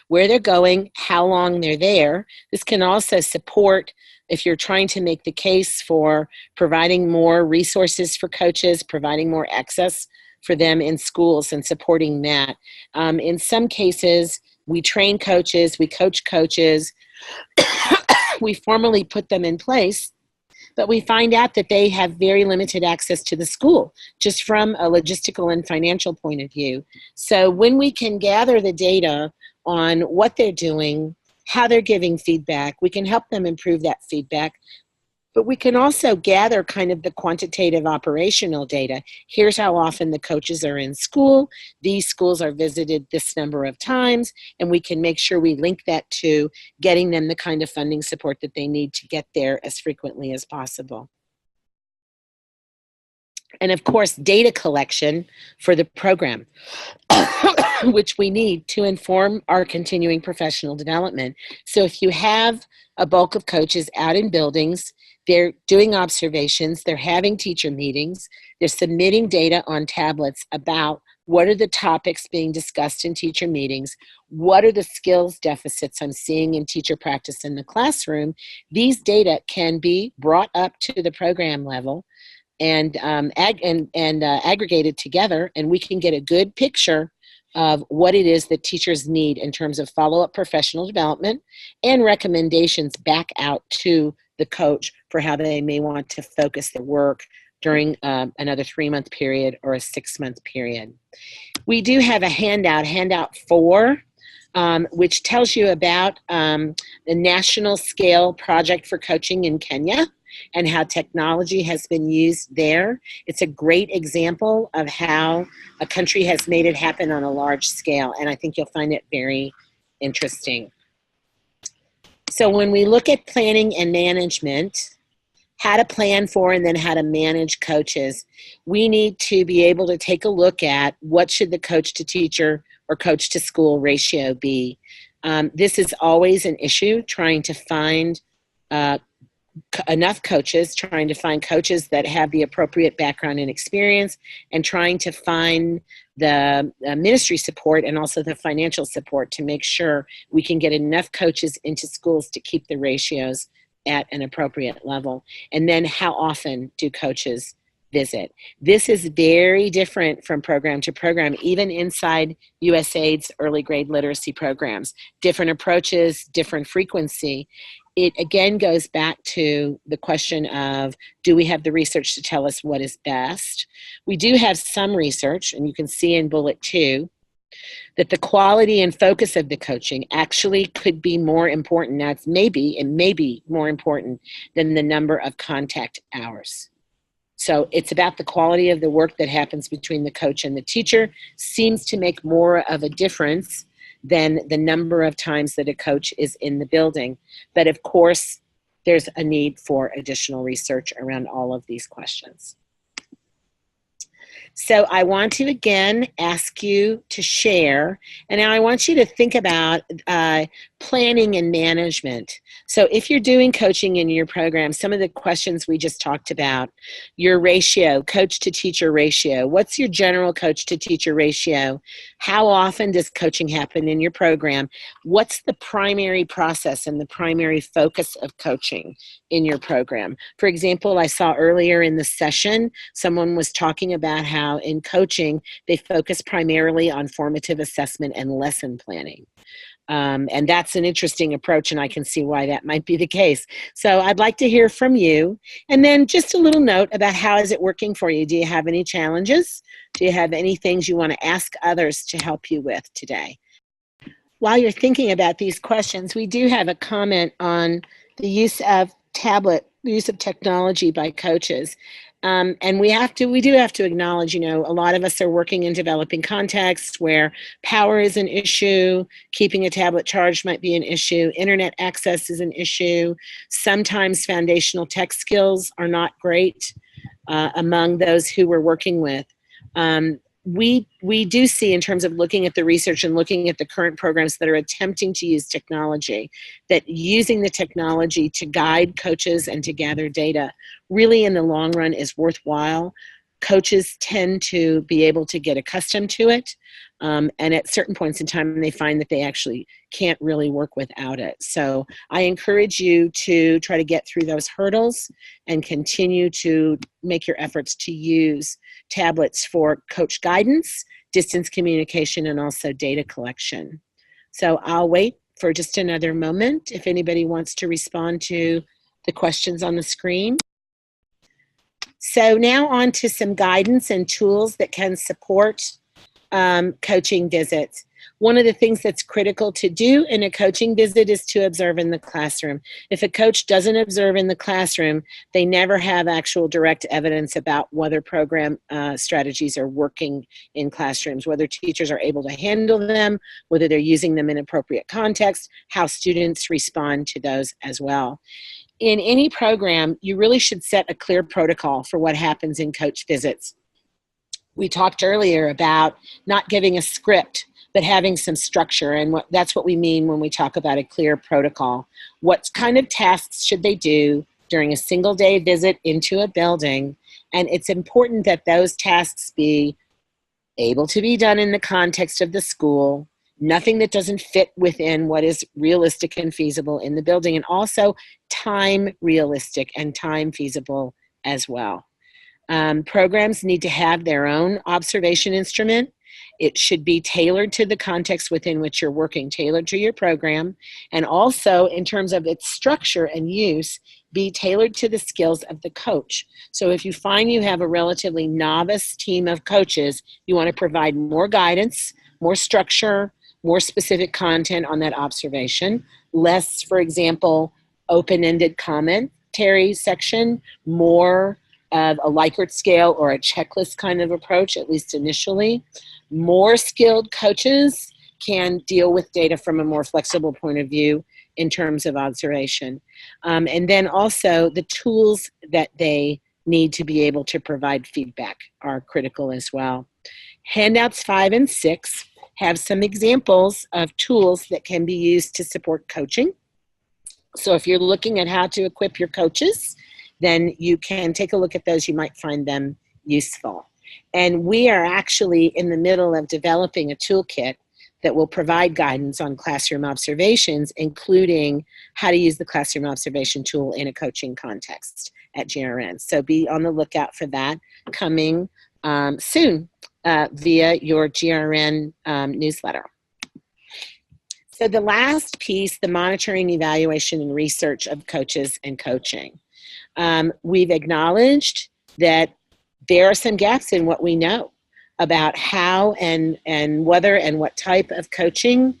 S3: where they're going, how long they're there. This can also support if you're trying to make the case for providing more resources for coaches, providing more access for them in schools and supporting that. In some cases, we train coaches, we coach coaches, we formally put them in place, but we find out that they have very limited access to the school, just from a logistical and financial point of view. So when we can gather the data on what they're doing, how they're giving feedback, we can help them improve that feedback, but we can also gather kind of the quantitative operational data. Here's how often the coaches are in school. These schools are visited this number of times, and we can make sure we link that to getting them the kind of funding support that they need to get there as frequently as possible. And of course, data collection for the program, which we need to inform our continuing professional development. So if you have a bulk of coaches out in buildings, they're doing observations, they're having teacher meetings, they're submitting data on tablets about what are the topics being discussed in teacher meetings, what are the skills deficits I'm seeing in teacher practice in the classroom. These data can be brought up to the program level and aggregated together, and we can get a good picture of what it is that teachers need in terms of follow-up professional development and recommendations back out to the coach for how they may want to focus their work during another 3-month period or a 6-month period. We do have a handout, Handout 4, which tells you about the national scale project for coaching in Kenya and how technology has been used there. It's a great example of how a country has made it happen on a large scale, and I think you'll find it very interesting. So when we look at planning and management, how to plan for and then how to manage coaches, we need to be able to take a look at what should the coach to teacher or coach to school ratio be. This is always an issue, trying to find enough coaches, trying to find coaches that have the appropriate background and experience, and trying to find the ministry support and also the financial support to make sure we can get enough coaches into schools to keep the ratios at an appropriate level. And then how often do coaches visit? This is very different from program to program, even inside USAID's early grade literacy programs. Different approaches, different frequency. It again goes back to the question of, do we have the research to tell us what is best? We do have some research, and you can see in bullet 2, that the quality and focus of the coaching actually could be more important. Now it may be more important than the number of contact hours. So it's about the quality of the work that happens between the coach and the teacher. Seems to make more of a difference than the number of times that a coach is in the building. But of course, there's a need for additional research around all of these questions. So I want to again ask you to share, and now I want you to think about planning and management. So if you're doing coaching in your program, some of the questions we just talked about, your ratio, coach to teacher ratio, what's your general coach to teacher ratio? How often does coaching happen in your program? What's the primary process and the primary focus of coaching in your program? For example, I saw earlier in the session, someone was talking about how in coaching, they focus primarily on formative assessment and lesson planning. And that's an interesting approach, and I can see why that might be the case. So I'd like to hear from you. And then just a little note about how is it working for you? Do you have any challenges? Do you have any things you want to ask others to help you with today? While you're thinking about these questions, we do have a comment on the use of the use of technology by coaches. And we do have to acknowledge, a lot of us are working in developing contexts where power is an issue, keeping a tablet charged might be an issue, internet access is an issue. Sometimes foundational tech skills are not great among those who we're working with. We do see, in terms of looking at the research and looking at the current programs that are attempting to use technology, that using the technology to guide coaches and to gather data really in the long run is worthwhile. Coaches tend to be able to get accustomed to it, and at certain points in time they find that they actually can't really work without it. So I encourage you to try to get through those hurdles and continue to make your efforts to use tablets for coach guidance, distance communication, and also data collection. So I'll wait for just another moment if anybody wants to respond to the questions on the screen. So now on to some guidance and tools that can support coaching visits. One of the things that's critical to do in a coaching visit is to observe in the classroom. If a coach doesn't observe in the classroom, they never have actual direct evidence about whether program strategies are working in classrooms, whether teachers are able to handle them, whether they're using them in appropriate context, how students respond to those as well. In any program, you really should set a clear protocol for what happens in coach visits. We talked earlier about not giving a script, but having some structure, and that's what we mean when we talk about a clear protocol. What kind of tasks should they do during a single day visit into a building? And it's important that those tasks be able to be done in the context of the school, nothing that doesn't fit within what is realistic and feasible in the building, and also time realistic and time feasible as well. Programs need to have their own observation instrument. It should be tailored to the context within which you're working, tailored to your program, and also in terms of its structure and use, be tailored to the skills of the coach. So if you find you have a relatively novice team of coaches, you want to provide more guidance, more structure, more specific content on that observation, less, for example, open-ended commentary section, more of a Likert scale or a checklist kind of approach, at least initially. More skilled coaches can deal with data from a more flexible point of view in terms of observation. And then also the tools that they need to be able to provide feedback are critical as well. Handouts 5 and 6 have some examples of tools that can be used to support coaching. So if you're looking at how to equip your coaches, then you can take a look at those. You might find them useful. And we are actually in the middle of developing a toolkit that will provide guidance on classroom observations, including how to use the classroom observation tool in a coaching context at GRN. So be on the lookout for that coming soon via your GRN newsletter. So the last piece, the monitoring, evaluation, and research of coaches and coaching. We've acknowledged that there are some gaps in what we know about how and whether and what type of coaching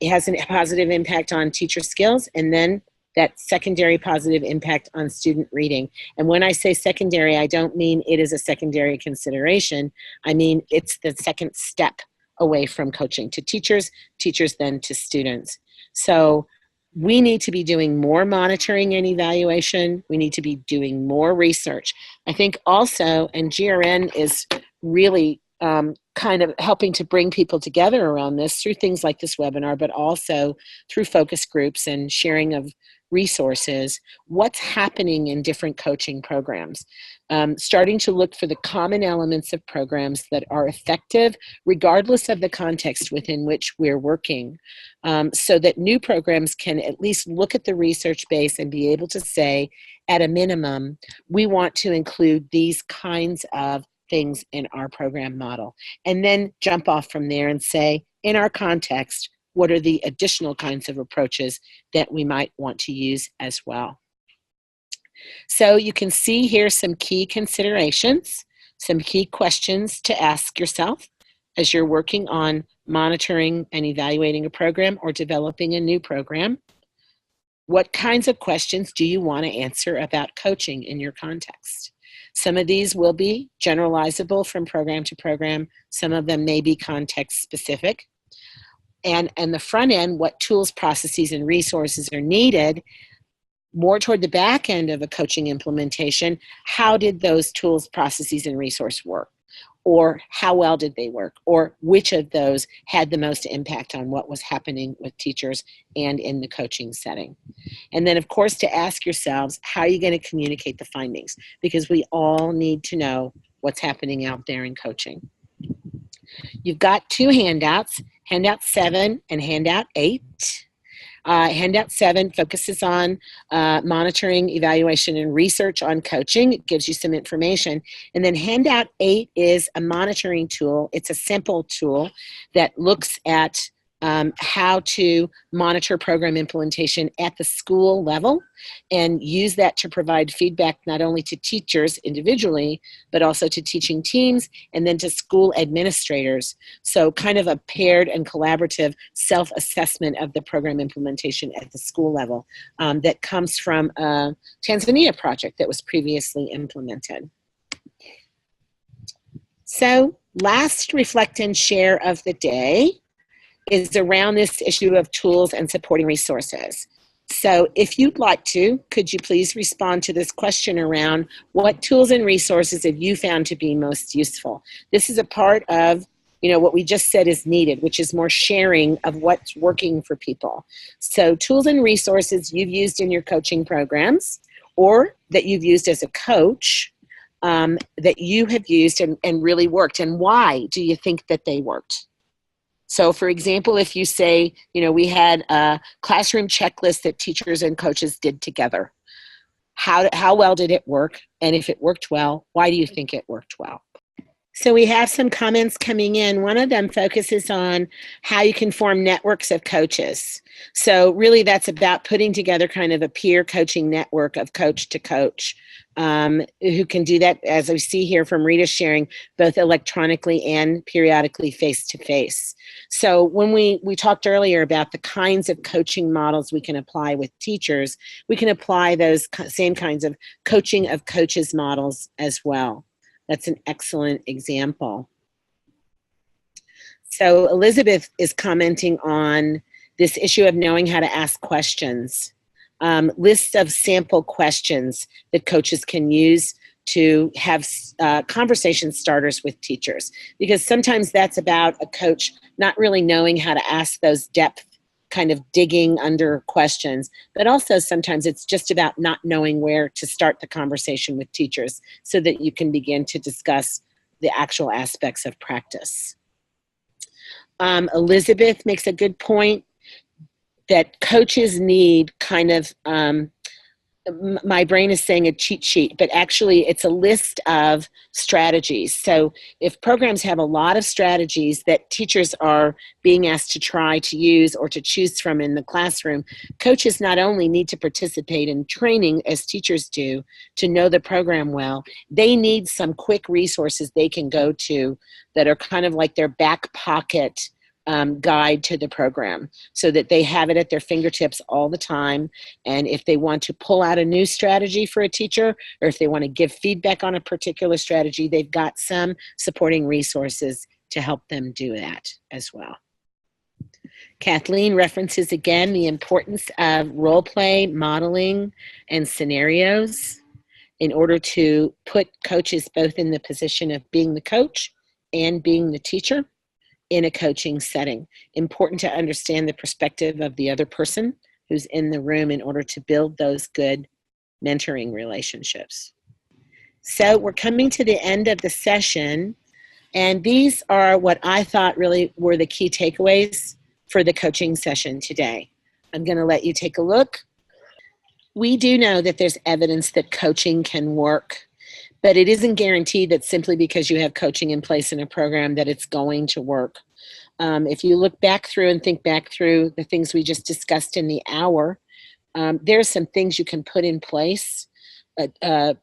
S3: has a positive impact on teacher skills, and then that secondary positive impact on student reading. And when I say secondary, I don't mean it is a secondary consideration. I mean it's the second step away from coaching to teachers, teachers then to students. So we need to be doing more monitoring and evaluation. We need to be doing more research. I think also, and GRN is really kind of helping to bring people together around this through things like this webinar, but also through focus groups and sharing of resources, what's happening in different coaching programs. Starting to look for the common elements of programs that are effective regardless of the context within which we're working, so that new programs can at least look at the research base and be able to say, at a minimum, we want to include these kinds of things in our program model, and then jump off from there and say, in our context, what are the additional kinds of approaches that we might want to use as well. So you can see here some key considerations, some key questions to ask yourself as you're working on monitoring and evaluating a program or developing a new program. What kinds of questions do you want to answer about coaching in your context? Some of these will be generalizable from program to program. Some of them may be context specific. And the front end, what tools, processes, and resources are needed. More toward the back end of a coaching implementation, how did those tools, processes, and resources work? Or how well did they work? Or which of those had the most impact on what was happening with teachers and in the coaching setting? And then, of course, to ask yourselves, how are you going to communicate the findings? Because we all need to know what's happening out there in coaching. You've got two handouts, Handout 7 and Handout 8. Handout 7 focuses on monitoring, evaluation, and research on coaching. It gives you some information. And then Handout 8 is a monitoring tool. It's a simple tool that looks at how to monitor program implementation at the school level and use that to provide feedback not only to teachers individually, but also to teaching teams and then to school administrators. So kind of a paired and collaborative self-assessment of the program implementation at the school level that comes from a Tanzania project that was previously implemented. So last reflect and share of the day is around this issue of tools and supporting resources. So if you'd like to, could you please respond to this question around what tools and resources have you found to be most useful? This is a part of, what we just said is needed, which is more sharing of what's working for people. So tools and resources you've used in your coaching programs or that you've used as a coach that you have used and really worked, and why do you think that they worked? So for example, if you say, we had a classroom checklist that teachers and coaches did together, how well did it work? And if it worked well, why do you think it worked well? So we have some comments coming in. One of them focuses on how you can form networks of coaches. So really that's about putting together kind of a peer coaching network of coach to coach who can do that, as we see here from Rita sharing, both electronically and periodically face-to-face. So when we talked earlier about the kinds of coaching models we can apply with teachers, we can apply those same kinds of coaching of coaches models as well. That's an excellent example. So Elizabeth is commenting on this issue of knowing how to ask questions. Lists of sample questions that coaches can use to have conversation starters with teachers. Because sometimes that's about a coach not really knowing how to ask those depth kind of digging under questions, but also sometimes it's just about not knowing where to start the conversation with teachers so that you can begin to discuss the actual aspects of practice. Elizabeth makes a good point that coaches need kind of, my brain is saying a cheat sheet, but actually it's a list of strategies. So if programs have a lot of strategies that teachers are being asked to try to use or to choose from in the classroom, coaches not only need to participate in training as teachers do to know the program well, they need some quick resources they can go to that are kind of like their back pocket guide to the program so that they have it at their fingertips all the time. And if they want to pull out a new strategy for a teacher, or if they want to give feedback on a particular strategy, they've got some supporting resources to help them do that as well. Kathleen references again the importance of role play, modeling, and scenarios in order to put coaches both in the position of being the coach and being the teacher in a coaching setting. Important to understand the perspective of the other person who's in the room in order to build those good mentoring relationships. So we're coming to the end of the session, and these are what I thought really were the key takeaways for the coaching session today. I'm going to let you take a look. We do know that there's evidence that coaching can work, but it isn't guaranteed that simply because you have coaching in place in a program that it's going to work. If you look back through and think back through the things we just discussed in the hour, there's some things you can put in place,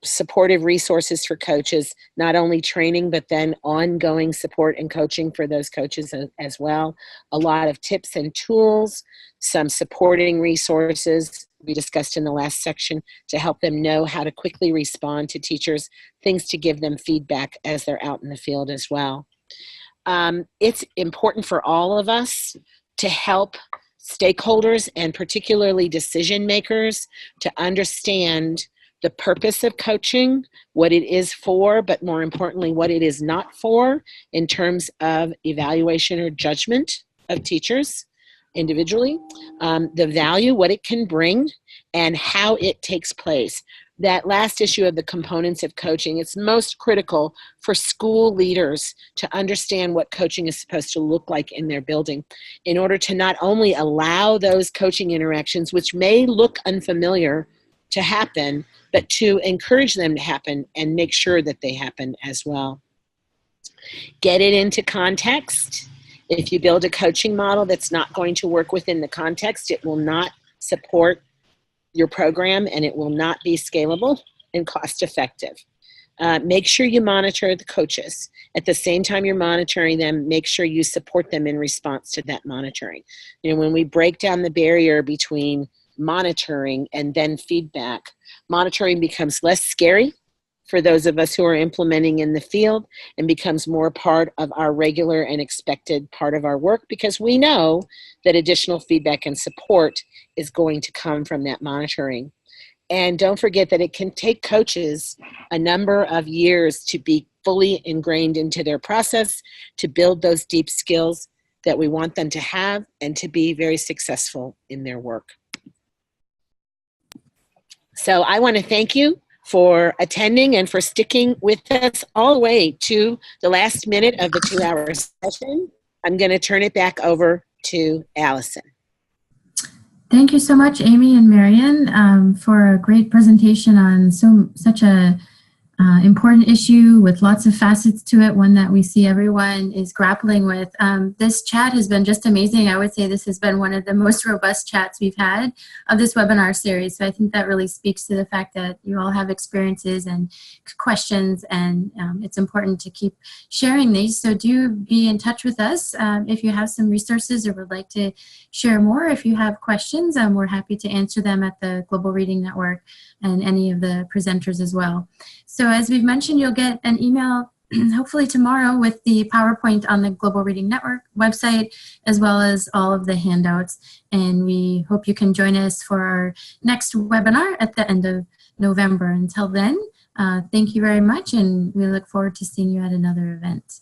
S3: supportive resources for coaches, not only training, but then ongoing support and coaching for those coaches as well. A lot of tips and tools, some supporting resources we discussed in the last section to help them know how to quickly respond to teachers, things to give them feedback as they're out in the field as well. It's important for all of us to help stakeholders and particularly decision makers to understand the purpose of coaching, what it is for, but more importantly, what it is not for in terms of evaluation or judgment of teachers individually, the value, what it can bring, and how it takes place. That last issue of the components of coaching, it's most critical for school leaders to understand what coaching is supposed to look like in their building in order to not only allow those coaching interactions, which may look unfamiliar, to happen, but to encourage them to happen and make sure that they happen as well. Get it into context. If you build a coaching model that's not going to work within the context, it will not support your program and it will not be scalable and cost effective. Make sure you monitor the coaches. At the same time you're monitoring them, make sure you support them in response to that monitoring. You know, when we break down the barrier between monitoring and then feedback, monitoring becomes less scary for those of us who are implementing in the field and becomes more part of our regular and expected part of our work because we know that additional feedback and support is going to come from that monitoring. And don't forget that it can take coaches a number of years to be fully ingrained into their process, to build those deep skills that we want them to have, and to be very successful in their work. So I want to thank you for attending and for sticking with us all the way to the last minute of the 2-hour session. I'm going to turn it back over to Allison.
S1: Thank you so much, Amy and Marian, for a great presentation on such a important issue with lots of facets to it, one that we see everyone is grappling with. This chat has been just amazing. I would say this has been one of the most robust chats we've had of this webinar series. So I think that really speaks to the fact that you all have experiences and questions, and it's important to keep sharing these. So do be in touch with us if you have some resources or would like to share more. If you have questions, we're happy to answer them at the Global Reading Network and any of the presenters as well. So as we've mentioned, you'll get an email hopefully tomorrow with the PowerPoint on the Global Reading Network website, as well as all of the handouts. And we hope you can join us for our next webinar at the end of November. Until then, thank you very much, and we look forward to seeing you at another event.